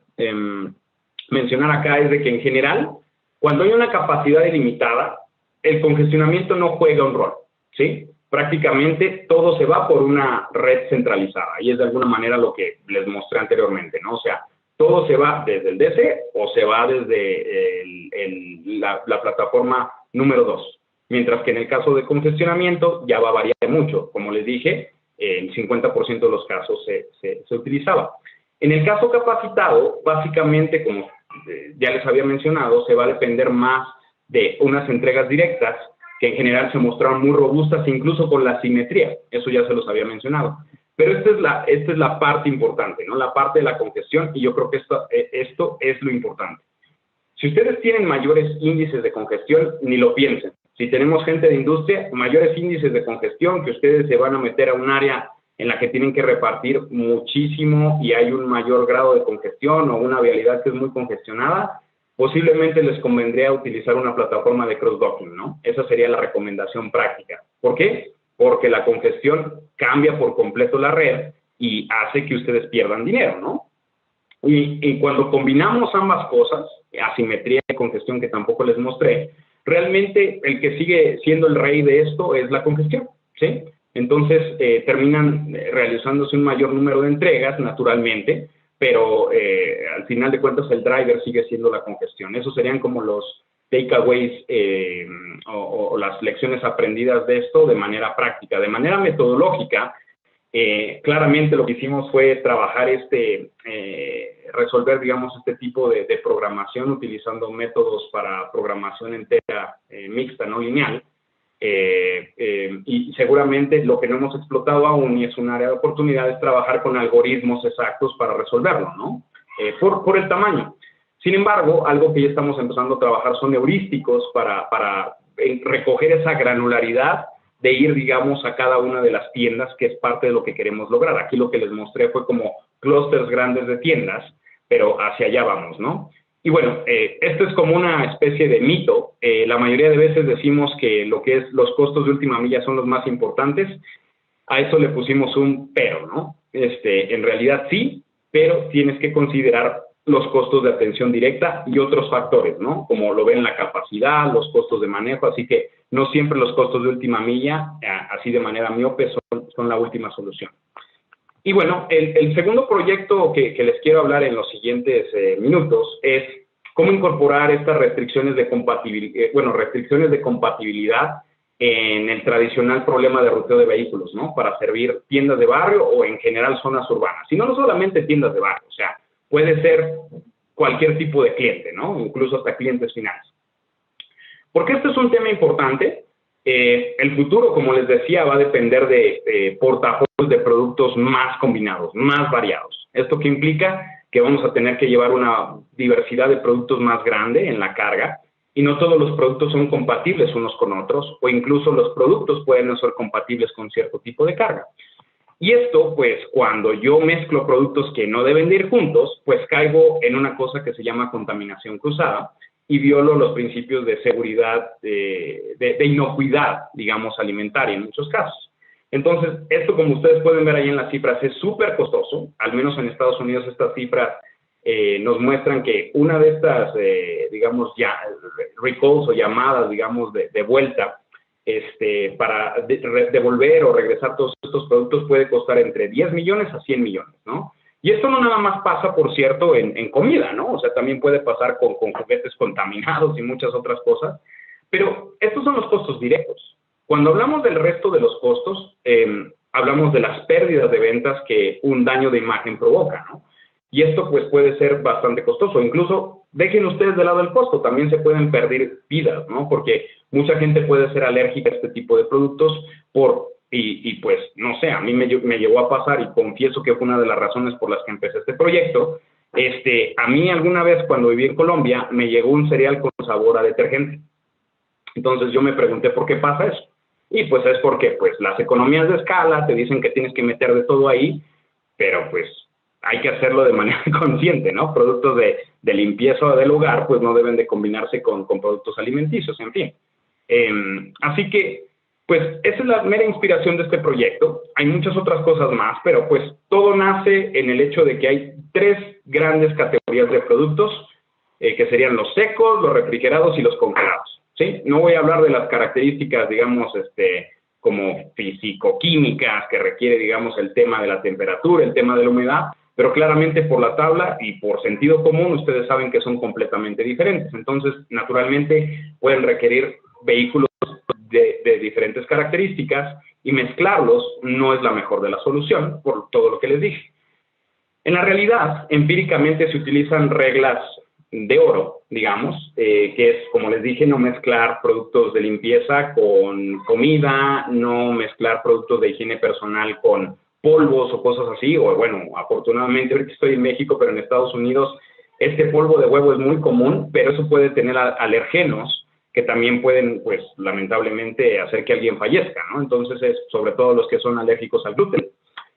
mencionar acá es de que en general, cuando hay una capacidad ilimitada, el congestionamiento no juega un rol, ¿sí? Prácticamente todo se va por una red centralizada, y es de alguna manera lo que les mostré anteriormente, ¿no? O sea, todo se va desde el DC o se va desde la plataforma número 2. Mientras que en el caso de congestionamiento ya va a variar mucho. Como les dije, el 50% de los casos se utilizaba. En el caso capacitado, básicamente, como ya les había mencionado, se va a depender más de unas entregas directas que en general se mostraron muy robustas, incluso con la simetría. Eso ya se los había mencionado. Pero esta es la parte importante, ¿no? La parte de la congestión, y yo creo que esto es lo importante. Si ustedes tienen mayores índices de congestión, ni lo piensen. Si tenemos gente de industria, mayores índices de congestión, que ustedes se van a meter a un área en la que tienen que repartir muchísimo y hay un mayor grado de congestión o una vialidad que es muy congestionada, posiblemente les convendría utilizar una plataforma de cross-docking, ¿no? Esa sería la recomendación práctica. ¿Por qué? Porque la congestión cambia por completo la red y hace que ustedes pierdan dinero, ¿no? Y cuando combinamos ambas cosas, asimetría y congestión, que tampoco les mostré, realmente el que sigue siendo el rey de esto es la congestión, ¿sí? Entonces terminan realizándose un mayor número de entregas, naturalmente, pero al final de cuentas el driver sigue siendo la congestión. Esos serían como los takeaways o las lecciones aprendidas de esto de manera práctica. De manera metodológica, claramente lo que hicimos fue trabajar resolver, digamos, este tipo de programación utilizando métodos para programación entera mixta, no lineal, y seguramente lo que no hemos explotado aún y es un área de oportunidad es trabajar con algoritmos exactos para resolverlo, ¿no? Por el tamaño. Sin embargo, algo que ya estamos empezando a trabajar son heurísticos para recoger esa granularidad de ir, digamos, a cada una de las tiendas, que es parte de lo que queremos lograr. Aquí lo que les mostré fue como clústeres grandes de tiendas, pero hacia allá vamos, ¿no? Y bueno, esto es como una especie de mito. La mayoría de veces decimos que lo que es los costos de última milla son los más importantes. A eso le pusimos un pero, ¿no? En realidad sí, pero tienes que considerar los costos de atención directa y otros factores, ¿no? Como lo ven la capacidad, los costos de manejo, así que no siempre los costos de última milla, así de manera miope, son la última solución. Y bueno, el segundo proyecto que les quiero hablar en los siguientes minutos es cómo incorporar estas restricciones de compatibilidad en el tradicional problema de ruteo de vehículos, ¿no? Para servir tiendas de barrio o en general zonas urbanas. Y no solamente tiendas de barrio, o sea, puede ser cualquier tipo de cliente, ¿no? Incluso hasta clientes finales. Porque este es un tema importante. El futuro, como les decía, va a depender de portafolios de productos más combinados, más variados. ¿Esto qué implica? Que vamos a tener que llevar una diversidad de productos más grande en la carga, y no todos los productos son compatibles unos con otros, o incluso los productos pueden no ser compatibles con cierto tipo de carga. Y esto, pues, cuando yo mezclo productos que no deben de ir juntos, pues caigo en una cosa que se llama contaminación cruzada, y violo los principios de seguridad, de inocuidad, digamos, alimentaria en muchos casos. Entonces, esto, como ustedes pueden ver ahí en las cifras, es súper costoso. Al menos en Estados Unidos estas cifras nos muestran que una de estas, digamos, recalls o llamadas, digamos, de vuelta, para devolver o regresar todos estos productos puede costar entre 10 millones a 100 millones, ¿no? Y esto no nada más pasa, por cierto, en comida, ¿no? O sea, también puede pasar con juguetes contaminados y muchas otras cosas. Pero estos son los costos directos. Cuando hablamos del resto de los costos, hablamos de las pérdidas de ventas que un daño de imagen provoca, ¿no? Y esto pues puede ser bastante costoso. Incluso dejen ustedes de lado el costo, también se pueden perder vidas, ¿no? Porque mucha gente puede ser alérgica a este tipo de productos y pues, no sé, a mí me llegó a pasar y confieso que fue una de las razones por las que empecé este proyecto. A mí alguna vez cuando viví en Colombia me llegó un cereal con sabor a detergente. Entonces yo me pregunté por qué pasa eso. Y pues es porque pues las economías de escala te dicen que tienes que meter de todo ahí, pero pues hay que hacerlo de manera consciente, ¿no? Productos de limpieza del hogar pues no deben de combinarse con productos alimenticios, en fin. Así que pues esa es la mera inspiración de este proyecto. Hay muchas otras cosas más, pero pues todo nace en el hecho de que hay 3 grandes categorías de productos, que serían los secos, los refrigerados y los congelados, ¿sí? No voy a hablar de las características, digamos, como físico-químicas que requiere, digamos, el tema de la temperatura, el tema de la humedad, pero claramente por la tabla y por sentido común ustedes saben que son completamente diferentes. Entonces, naturalmente, pueden requerir vehículos de diferentes características y mezclarlos no es la mejor de la solución, por todo lo que les dije. En la realidad, empíricamente se utilizan reglas de oro, digamos, que es, como les dije, no mezclar productos de limpieza con comida, no mezclar productos de higiene personal con polvos o cosas así, o bueno, afortunadamente ahorita estoy en México, pero en Estados Unidos este polvo de huevo es muy común, pero eso puede tener alergenos que también pueden, pues, lamentablemente hacer que alguien fallezca, ¿no? Entonces, es sobre todo los que son alérgicos al gluten.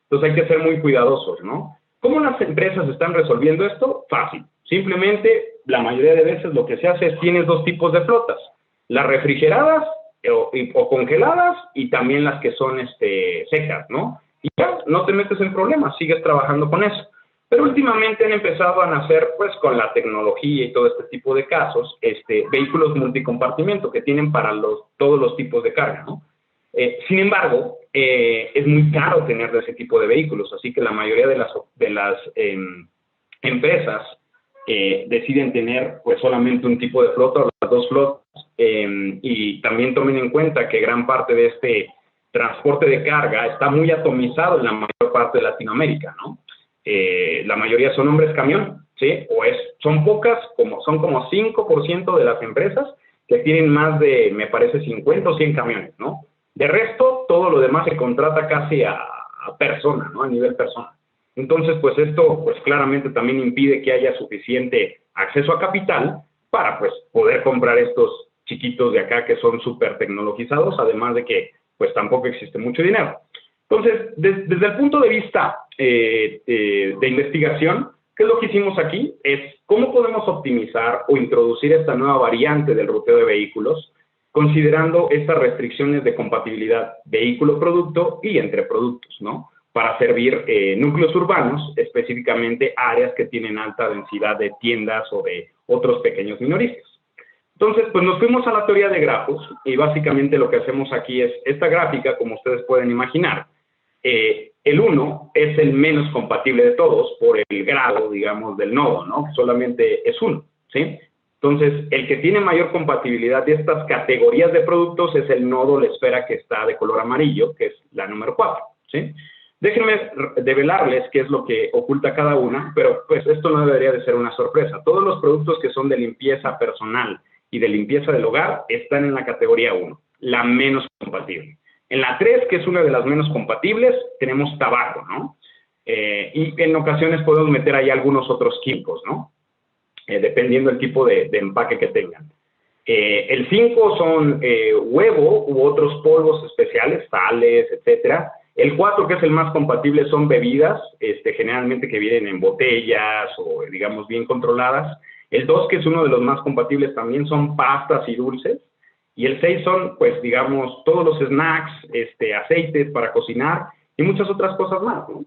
Entonces, hay que ser muy cuidadosos, ¿no? ¿Cómo las empresas están resolviendo esto? Fácil. Simplemente, la mayoría de veces lo que se hace es tienes 2 tipos de flotas, las refrigeradas o congeladas y también las que son secas, ¿no? Y ya, no te metes en problemas, sigues trabajando con eso. Pero últimamente han empezado a nacer, pues, con la tecnología y todo este tipo de casos, vehículos multicompartimento que tienen para todos los tipos de carga, ¿no? Sin embargo, es muy caro tener de ese tipo de vehículos, así que la mayoría de las empresas deciden tener, pues, solamente un tipo de flota o las 2 flotas, y también tomen en cuenta que gran parte de este transporte de carga está muy atomizado en la mayor parte de Latinoamérica, ¿no? La mayoría son hombres camión, ¿sí? Son pocas, son como 5% de las empresas que tienen más de, me parece, 50 o 100 camiones, ¿no? De resto, todo lo demás se contrata casi a persona, ¿no? A nivel persona. Entonces, pues esto, pues claramente también impide que haya suficiente acceso a capital para, pues, poder comprar estos chiquitos de acá que son súper tecnologizados, además de que, pues, tampoco existe mucho dinero. Entonces, desde el punto de vista de investigación, ¿qué es lo que hicimos aquí? Es cómo podemos optimizar o introducir esta nueva variante del ruteo de vehículos, considerando estas restricciones de compatibilidad vehículo-producto y entre productos, ¿no? Para servir núcleos urbanos, específicamente áreas que tienen alta densidad de tiendas o de otros pequeños minoristas. Entonces, pues nos fuimos a la teoría de grafos y básicamente lo que hacemos aquí es esta gráfica, como ustedes pueden imaginar. El 1 es el menos compatible de todos por el grado, digamos, del nodo, ¿no? Solamente es 1, ¿sí? Entonces, el que tiene mayor compatibilidad de estas categorías de productos es el nodo, la esfera que está de color amarillo, que es la número 4, ¿sí? Déjenme develarles qué es lo que oculta cada una, pero pues esto no debería de ser una sorpresa. Todos los productos que son de limpieza personal y de limpieza del hogar están en la categoría 1, la menos compatible. En la 3, que es una de las menos compatibles, tenemos tabaco, ¿no? Y en ocasiones podemos meter ahí algunos otros químicos, ¿no? Dependiendo del tipo de empaque que tengan. El 5 son huevo u otros polvos especiales, sales, etcétera. El 4, que es el más compatible, son bebidas, generalmente que vienen en botellas o, digamos, bien controladas. El 2, que es uno de los más compatibles, también son pastas y dulces. Y el 6 son, pues, digamos, todos los snacks, aceites para cocinar y muchas otras cosas más, ¿no?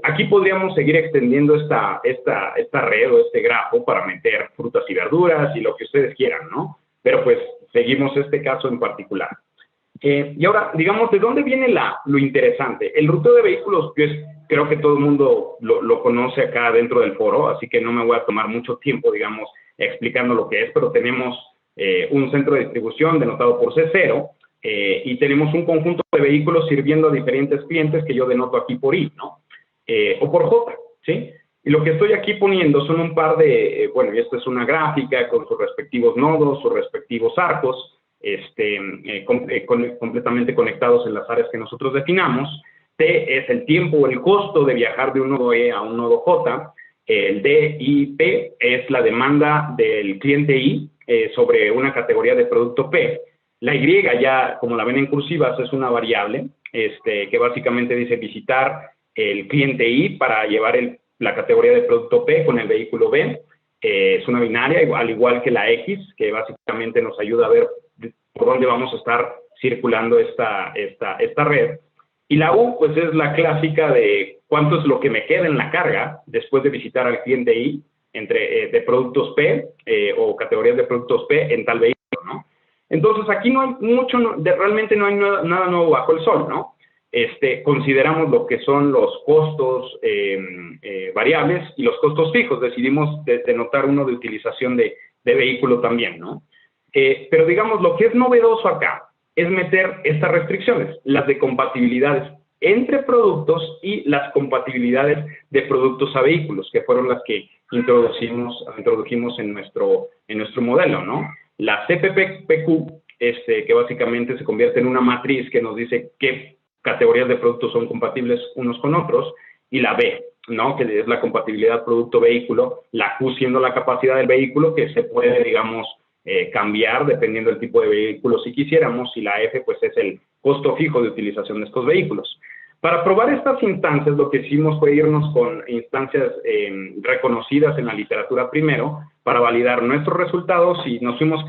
Aquí podríamos seguir extendiendo esta red o este grafo para meter frutas y verduras y lo que ustedes quieran, ¿no? Pero, pues, seguimos este caso en particular. Y ahora, digamos, ¿de dónde viene lo interesante? El ruteo de vehículos, pues, creo que todo el mundo lo conoce acá dentro del foro, así que no me voy a tomar mucho tiempo, digamos, explicando lo que es, pero tenemos un centro de distribución denotado por C0 y tenemos un conjunto de de vehículos sirviendo a diferentes clientes que yo denoto aquí por I, ¿no? O por J, ¿sí? Y lo que estoy aquí poniendo son un par de, bueno, y esto es una gráfica con sus respectivos nodos, sus respectivos arcos, completamente conectados en las áreas que nosotros definamos. T es el tiempo o el costo de viajar de un nodo E a un nodo J. El D y P es la demanda del cliente I sobre una categoría de producto P. La Y, ya como la ven en cursivas, es una variable que básicamente dice visitar el cliente I para llevar la categoría de producto P con el vehículo B. Es una binaria, al igual que la X, que básicamente nos ayuda a ver por dónde vamos a estar circulando esta red. Y la U, pues es la clásica de cuánto es lo que me queda en la carga después de visitar al cliente I de productos P o categorías de productos P en tal vehículo, ¿no? Entonces, aquí no hay mucho, realmente no hay nada nuevo bajo el sol, ¿no? Consideramos lo que son los costos variables y los costos fijos. Decidimos denotar uno de utilización de vehículo también, ¿no? Pero digamos, lo que es novedoso acá es meter estas restricciones, las de compatibilidades entre productos y las compatibilidades de productos a vehículos, que fueron las que introdujimos en nuestro modelo, ¿no? La CPPQ, que básicamente se convierte en una matriz que nos dice qué categorías de productos son compatibles unos con otros, y la B, ¿no? Que es la compatibilidad producto-vehículo, la Q siendo la capacidad del vehículo, que se puede, digamos, cambiar dependiendo del tipo de vehículo si quisiéramos, y la F pues es el costo fijo de utilización de estos vehículos. Para probar estas instancias lo que hicimos fue irnos con instancias reconocidas en la literatura primero para validar nuestros resultados, y nos fuimos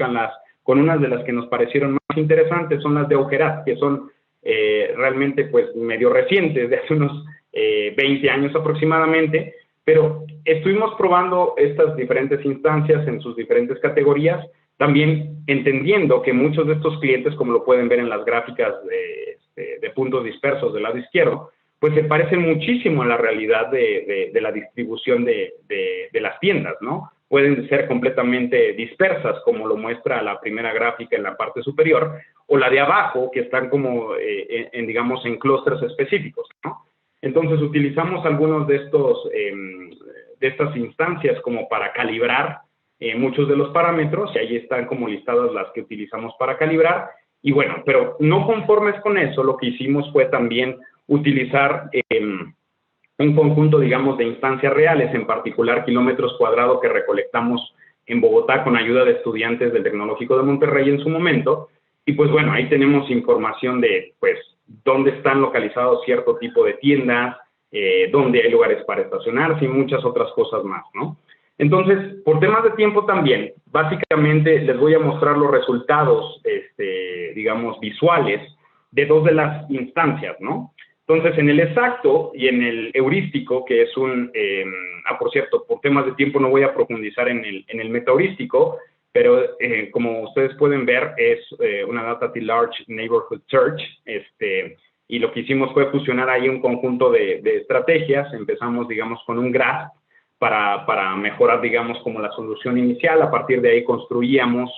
con unas de las que nos parecieron más interesantes, son las de Augerat, que son realmente pues medio recientes, de hace unos 20 años aproximadamente, pero estuvimos probando estas diferentes instancias en sus diferentes categorías, también entendiendo que muchos de estos clientes, como lo pueden ver en las gráficas de puntos dispersos del lado izquierdo, pues se parecen muchísimo a la realidad de la distribución de las tiendas, ¿no? Pueden ser completamente dispersas, como lo muestra la primera gráfica en la parte superior, o la de abajo, que están como, digamos, en clústeres específicos, ¿no? Entonces, utilizamos algunos de estas instancias como para calibrar muchos de los parámetros, y ahí están como listadas las que utilizamos para calibrar. Y bueno, pero no conformes con eso, lo que hicimos fue también utilizar un conjunto, digamos, de instancias reales, en particular kilómetros cuadrados que recolectamos en Bogotá con ayuda de estudiantes del Tecnológico de Monterrey en su momento. Y pues bueno, ahí tenemos información de, pues, dónde están localizados cierto tipo de tiendas, dónde hay lugares para estacionarse y muchas otras cosas más, ¿no? Entonces, por temas de tiempo también, básicamente les voy a mostrar los resultados, digamos, visuales de dos de las instancias, ¿no? Entonces, en el exacto y en el heurístico, que es por cierto, por temas de tiempo no voy a profundizar en el metaheurístico, pero como ustedes pueden ver, es una Data Large Neighborhood Search, y lo que hicimos fue fusionar ahí un conjunto de estrategias. Empezamos, digamos, con un graph para mejorar, digamos, como la solución inicial. A partir de ahí construíamos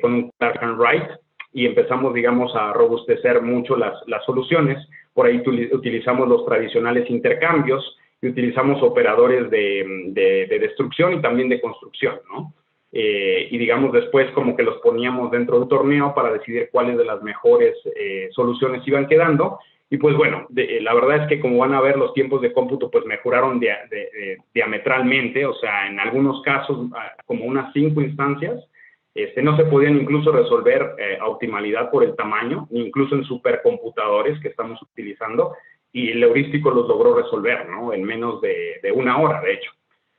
con un Clark and Wright y empezamos, digamos, a robustecer mucho las soluciones. Por ahí utilizamos los tradicionales intercambios y utilizamos operadores de destrucción y también de construcción, ¿no? Y digamos después como que los poníamos dentro de un torneo para decidir cuáles de las mejores soluciones iban quedando. Y pues bueno, la verdad es que como van a ver, los tiempos de cómputo pues mejoraron diametralmente, o sea, en algunos casos como unas 5 instancias, no se podían incluso resolver a optimalidad por el tamaño, incluso en supercomputadores que estamos utilizando, y el heurístico los logró resolver, ¿no? En menos de 1 hora, de hecho.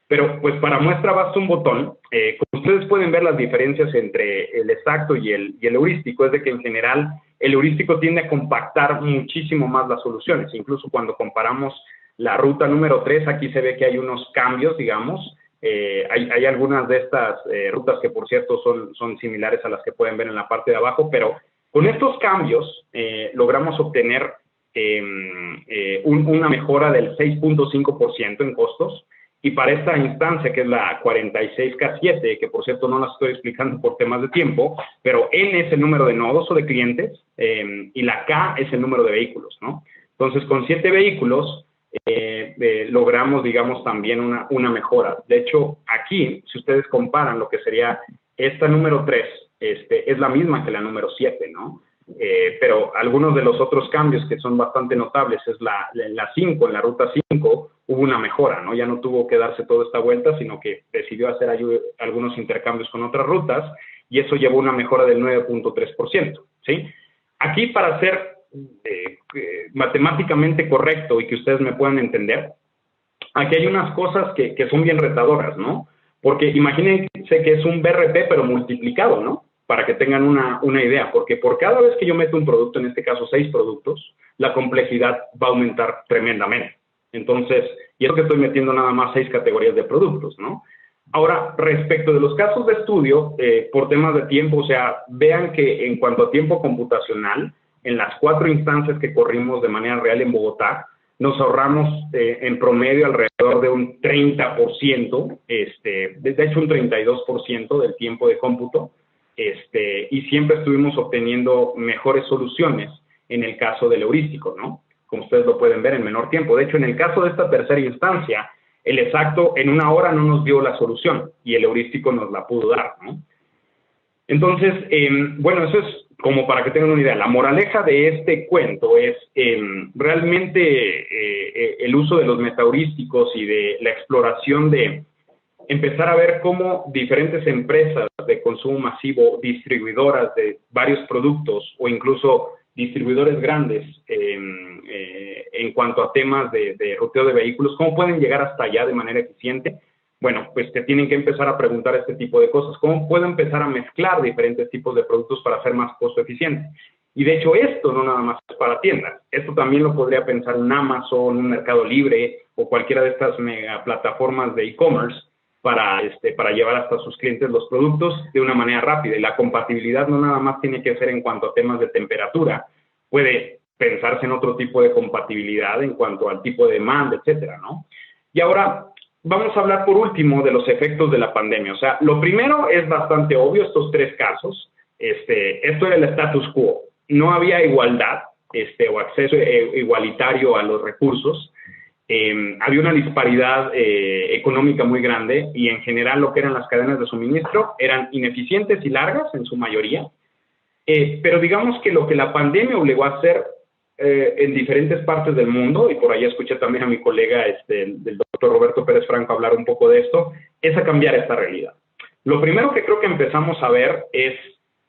Pero pues para muestra basta un botón. Como ustedes pueden ver, las diferencias entre el exacto y el heurístico es de que en general el heurístico tiende a compactar muchísimo más las soluciones. Incluso cuando comparamos la ruta número 3, aquí se ve que hay unos cambios, digamos. Hay algunas de estas rutas que, por cierto, son similares a las que pueden ver en la parte de abajo, pero con estos cambios logramos obtener una mejora del 6.5% en costos. Y para esta instancia, que es la 46K7, que por cierto no la estoy explicando por temas de tiempo, pero N es el número de nodos o de clientes, y la K es el número de vehículos, ¿no? Entonces, con 7 vehículos, logramos, digamos, también una mejora. De hecho, aquí, si ustedes comparan lo que sería esta número 3, es la misma que la número 7, ¿no? Pero algunos de los otros cambios que son bastante notables es la 5, en la ruta 5 hubo una mejora, ¿no? Ya no tuvo que darse toda esta vuelta, sino que decidió hacer algunos intercambios con otras rutas y eso llevó una mejora del 9.3%, ¿sí? Aquí, para ser matemáticamente correcto y que ustedes me puedan entender, aquí hay unas cosas que son bien retadoras, ¿no? Porque imagínense que es un BRP pero multiplicado, ¿no? Para que tengan una idea, porque por cada vez que yo meto un producto, en este caso 6 productos, la complejidad va a aumentar tremendamente. Entonces, y es que estoy metiendo nada más 6 categorías de productos, ¿no? Ahora, respecto de los casos de estudio, por temas de tiempo, o sea, vean que en cuanto a tiempo computacional, en las 4 instancias que corrimos de manera real en Bogotá, nos ahorramos en promedio alrededor de un 30%, de hecho un 32% del tiempo de cómputo, y siempre estuvimos obteniendo mejores soluciones en el caso del heurístico, ¿no? Como ustedes lo pueden ver, en menor tiempo. De hecho, en el caso de esta tercera instancia, el exacto en una hora no nos dio la solución y el heurístico nos la pudo dar, ¿no? Entonces, bueno, eso es como para que tengan una idea. La moraleja de este cuento es realmente el uso de los metaheurísticos y de la exploración de empezar a ver cómo diferentes empresas de consumo masivo, distribuidoras de varios productos o incluso distribuidores grandes en cuanto a temas de ruteo de vehículos, cómo pueden llegar hasta allá de manera eficiente. Bueno, pues te tienen que empezar a preguntar este tipo de cosas. ¿Cómo puedo empezar a mezclar diferentes tipos de productos para ser más costo eficiente? Y de hecho esto no nada más es para tiendas. Esto también lo podría pensar un Amazon, un Mercado Libre o cualquiera de estas mega plataformas de e-commerce para llevar hasta sus clientes los productos de una manera rápida. Y la compatibilidad no nada más tiene que ser en cuanto a temas de temperatura. Puede pensarse en otro tipo de compatibilidad en cuanto al tipo de demanda, etcétera, ¿no? Y ahora vamos a hablar por último de los efectos de la pandemia. O sea, lo primero es bastante obvio, estos 3 casos. Esto era el status quo. No había igualdad o acceso igualitario a los recursos. Había una disparidad económica muy grande y en general lo que eran las cadenas de suministro eran ineficientes y largas en su mayoría. Pero digamos que lo que la pandemia obligó a hacer en diferentes partes del mundo, y por ahí escuché también a mi colega, del doctor Roberto Pérez Franco, hablar un poco de esto, es a cambiar esta realidad. Lo primero que creo que empezamos a ver es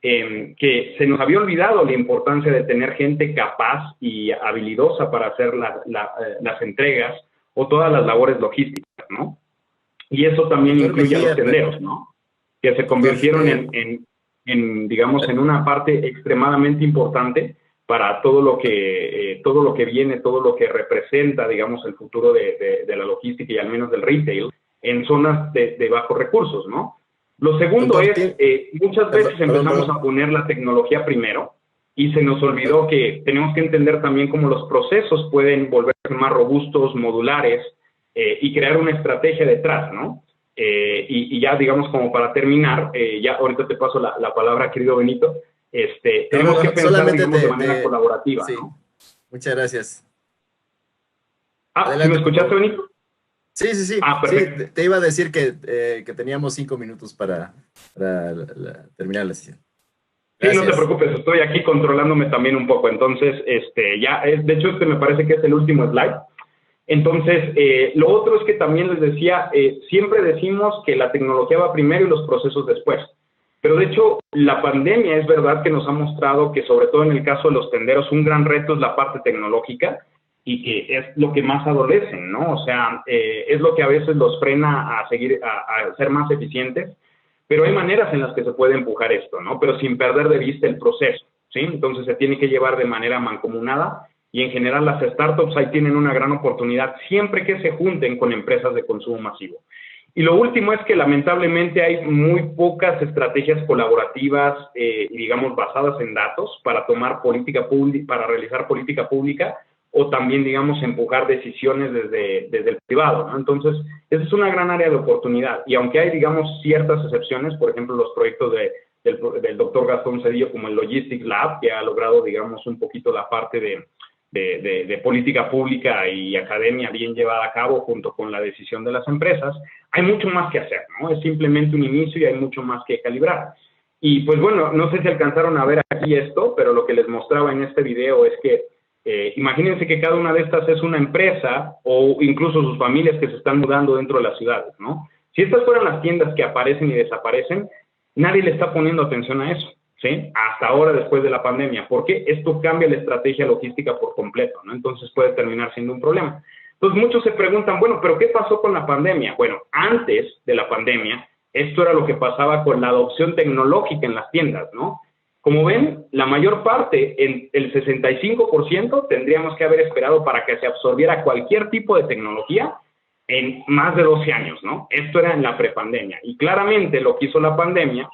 que se nos había olvidado la importancia de tener gente capaz y habilidosa para hacer las entregas o todas las labores logísticas, ¿no? Y eso también incluye a los tenderos, ¿no? Que se convirtieron digamos, en una parte extremadamente importante para todo lo que viene, todo lo que representa, digamos, el futuro de la logística y al menos del retail en zonas de bajos recursos, ¿no? Lo segundo es, muchas veces empezamos a poner la tecnología primero y se nos olvidó que tenemos que entender también cómo los procesos pueden volverse más robustos, modulares y crear una estrategia detrás, ¿no? Y ya, digamos, como para terminar, ya ahorita te paso la palabra, querido Benito, tenemos que pensar, digamos, de manera colaborativa, sí. ¿no? Muchas gracias. ¿Sí me escuchaste, Benito? Sí. Perfecto. Sí, te iba a decir que teníamos 5 minutos para terminar la sesión. Gracias. Sí, no te preocupes, estoy aquí controlándome también un poco. Entonces, de hecho, me parece que es el último slide. Entonces, lo otro es que también les decía, siempre decimos que la tecnología va primero y los procesos después. Pero de hecho, la pandemia es verdad que nos ha mostrado que, sobre todo en el caso de los tenderos, un gran reto es la parte tecnológica y que es lo que más adolecen, ¿no? O sea, es lo que a veces los frena a ser más eficientes, pero hay maneras en las que se puede empujar esto, ¿no? Pero sin perder de vista el proceso, ¿sí? Entonces se tiene que llevar de manera mancomunada y en general las startups ahí tienen una gran oportunidad siempre que se junten con empresas de consumo masivo. Y lo último es que lamentablemente hay muy pocas estrategias colaborativas, digamos, basadas en datos para tomar política pública, para realizar política pública o también, digamos, empujar decisiones desde el privado, ¿no? Entonces, esa es una gran área de oportunidad. Y aunque hay, digamos, ciertas excepciones, por ejemplo, los proyectos del doctor Gastón Cedillo, como el Logistics Lab, que ha logrado, digamos, un poquito la parte de política pública y academia bien llevada a cabo junto con la decisión de las empresas, hay mucho más que hacer, ¿no? Es simplemente un inicio y hay mucho más que calibrar. Y pues bueno, no sé si alcanzaron a ver aquí esto, pero lo que les mostraba en este video es que imagínense que cada una de estas es una empresa o incluso sus familias que se están mudando dentro de las ciudades, ¿no? Si estas fueran las tiendas que aparecen y desaparecen, nadie le está poniendo atención a eso, ¿sí? Hasta ahora, después de la pandemia, porque esto cambia la estrategia logística por completo, ¿no? Entonces puede terminar siendo un problema. Entonces muchos se preguntan, bueno, ¿pero qué pasó con la pandemia? Bueno, antes de la pandemia, esto era lo que pasaba con la adopción tecnológica en las tiendas, ¿no? Como ven, la mayor parte, el 65%, tendríamos que haber esperado para que se absorbiera cualquier tipo de tecnología en más de 12 años, ¿no? Esto era en la prepandemia. Y claramente lo que hizo la pandemia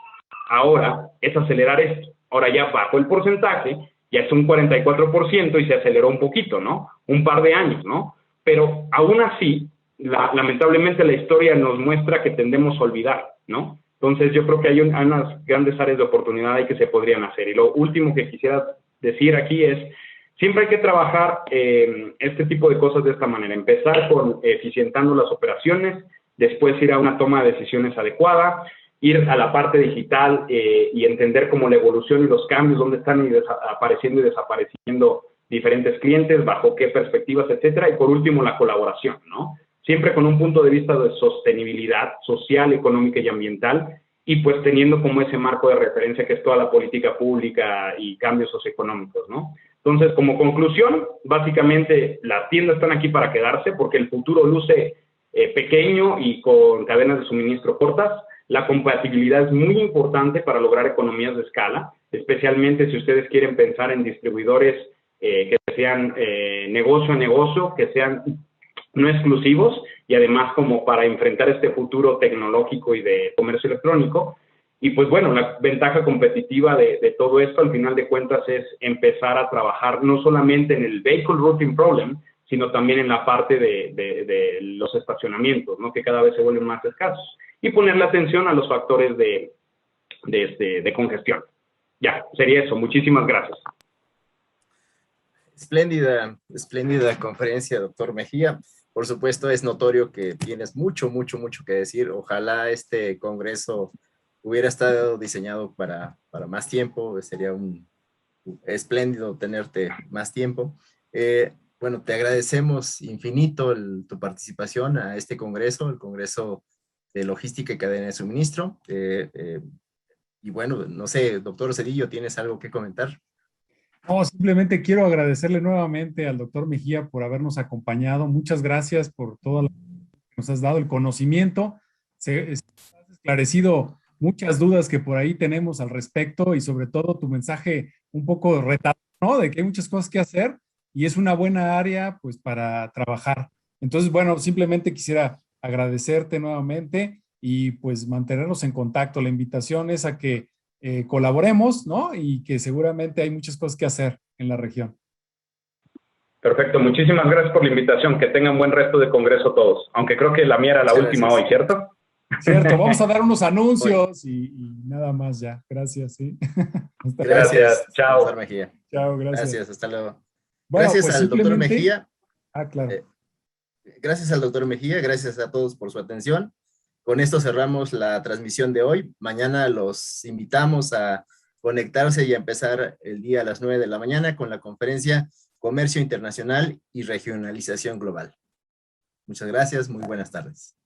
ahora es acelerar esto. Ahora ya bajó el porcentaje, ya es un 44% y se aceleró un poquito, ¿no? Un par de años, ¿no? Pero aún así, lamentablemente la historia nos muestra que tendemos a olvidar, ¿no? Entonces yo creo que hay unas grandes áreas de oportunidad ahí que se podrían hacer. Y lo último que quisiera decir aquí es, siempre hay que trabajar este tipo de cosas de esta manera. Empezar con eficientando las operaciones, después ir a una toma de decisiones adecuada, ir a la parte digital y entender cómo la evolución y los cambios, dónde están apareciendo y desapareciendo diferentes clientes, bajo qué perspectivas, etcétera. Y por último, la colaboración, ¿no? Siempre con un punto de vista de sostenibilidad social, económica y ambiental, y pues teniendo como ese marco de referencia que es toda la política pública y cambios socioeconómicos, ¿no? Entonces, como conclusión, básicamente las tiendas están aquí para quedarse porque el futuro luce pequeño y con cadenas de suministro cortas. La compatibilidad es muy importante para lograr economías de escala, especialmente si ustedes quieren pensar en distribuidores que sean negocio a negocio, que sean no exclusivos, y además como para enfrentar este futuro tecnológico y de comercio electrónico. Y pues bueno, la ventaja competitiva de todo esto al final de cuentas es empezar a trabajar no solamente en el vehicle routing problem, sino también en la parte de los estacionamientos, ¿no? Que cada vez se vuelven más escasos, y ponerle atención a los factores de congestión. Ya, sería eso. Muchísimas gracias. Espléndida conferencia, doctor Mejía. Por supuesto, es notorio que tienes mucho que decir. Ojalá este congreso hubiera estado diseñado para más tiempo. Sería espléndido tenerte más tiempo. Bueno, te agradecemos infinito tu participación a este congreso, el Congreso de Logística y Cadena de Suministro. Y bueno, no sé, doctor Cedillo, ¿tienes algo que comentar? No, simplemente quiero agradecerle nuevamente al doctor Mejía por habernos acompañado. Muchas gracias por todo lo que nos has dado, el conocimiento. Se has esclarecido muchas dudas que por ahí tenemos al respecto y sobre todo tu mensaje un poco retador, ¿no? De que hay muchas cosas que hacer y es una buena área pues para trabajar. Entonces, bueno, simplemente quisiera agradecerte nuevamente y pues mantenernos en contacto. La invitación es a que colaboremos, ¿no? Y que seguramente hay muchas cosas que hacer en la región. Perfecto, muchísimas gracias por la invitación. Que tengan buen resto de congreso todos. Aunque creo que la mía era la última hoy, ¿cierto? Cierto, vamos a dar unos anuncios y nada más ya. Gracias, sí. Gracias, chao. Doctor Mejía. Chao, gracias. Gracias, hasta luego. Bueno, gracias pues al doctor Mejía. Claro. Gracias al doctor Mejía, gracias a todos por su atención. Con esto cerramos la transmisión de hoy. Mañana los invitamos a conectarse y a empezar el día a las 9 de la mañana con la conferencia Comercio Internacional y Regionalización Global. Muchas gracias, muy buenas tardes.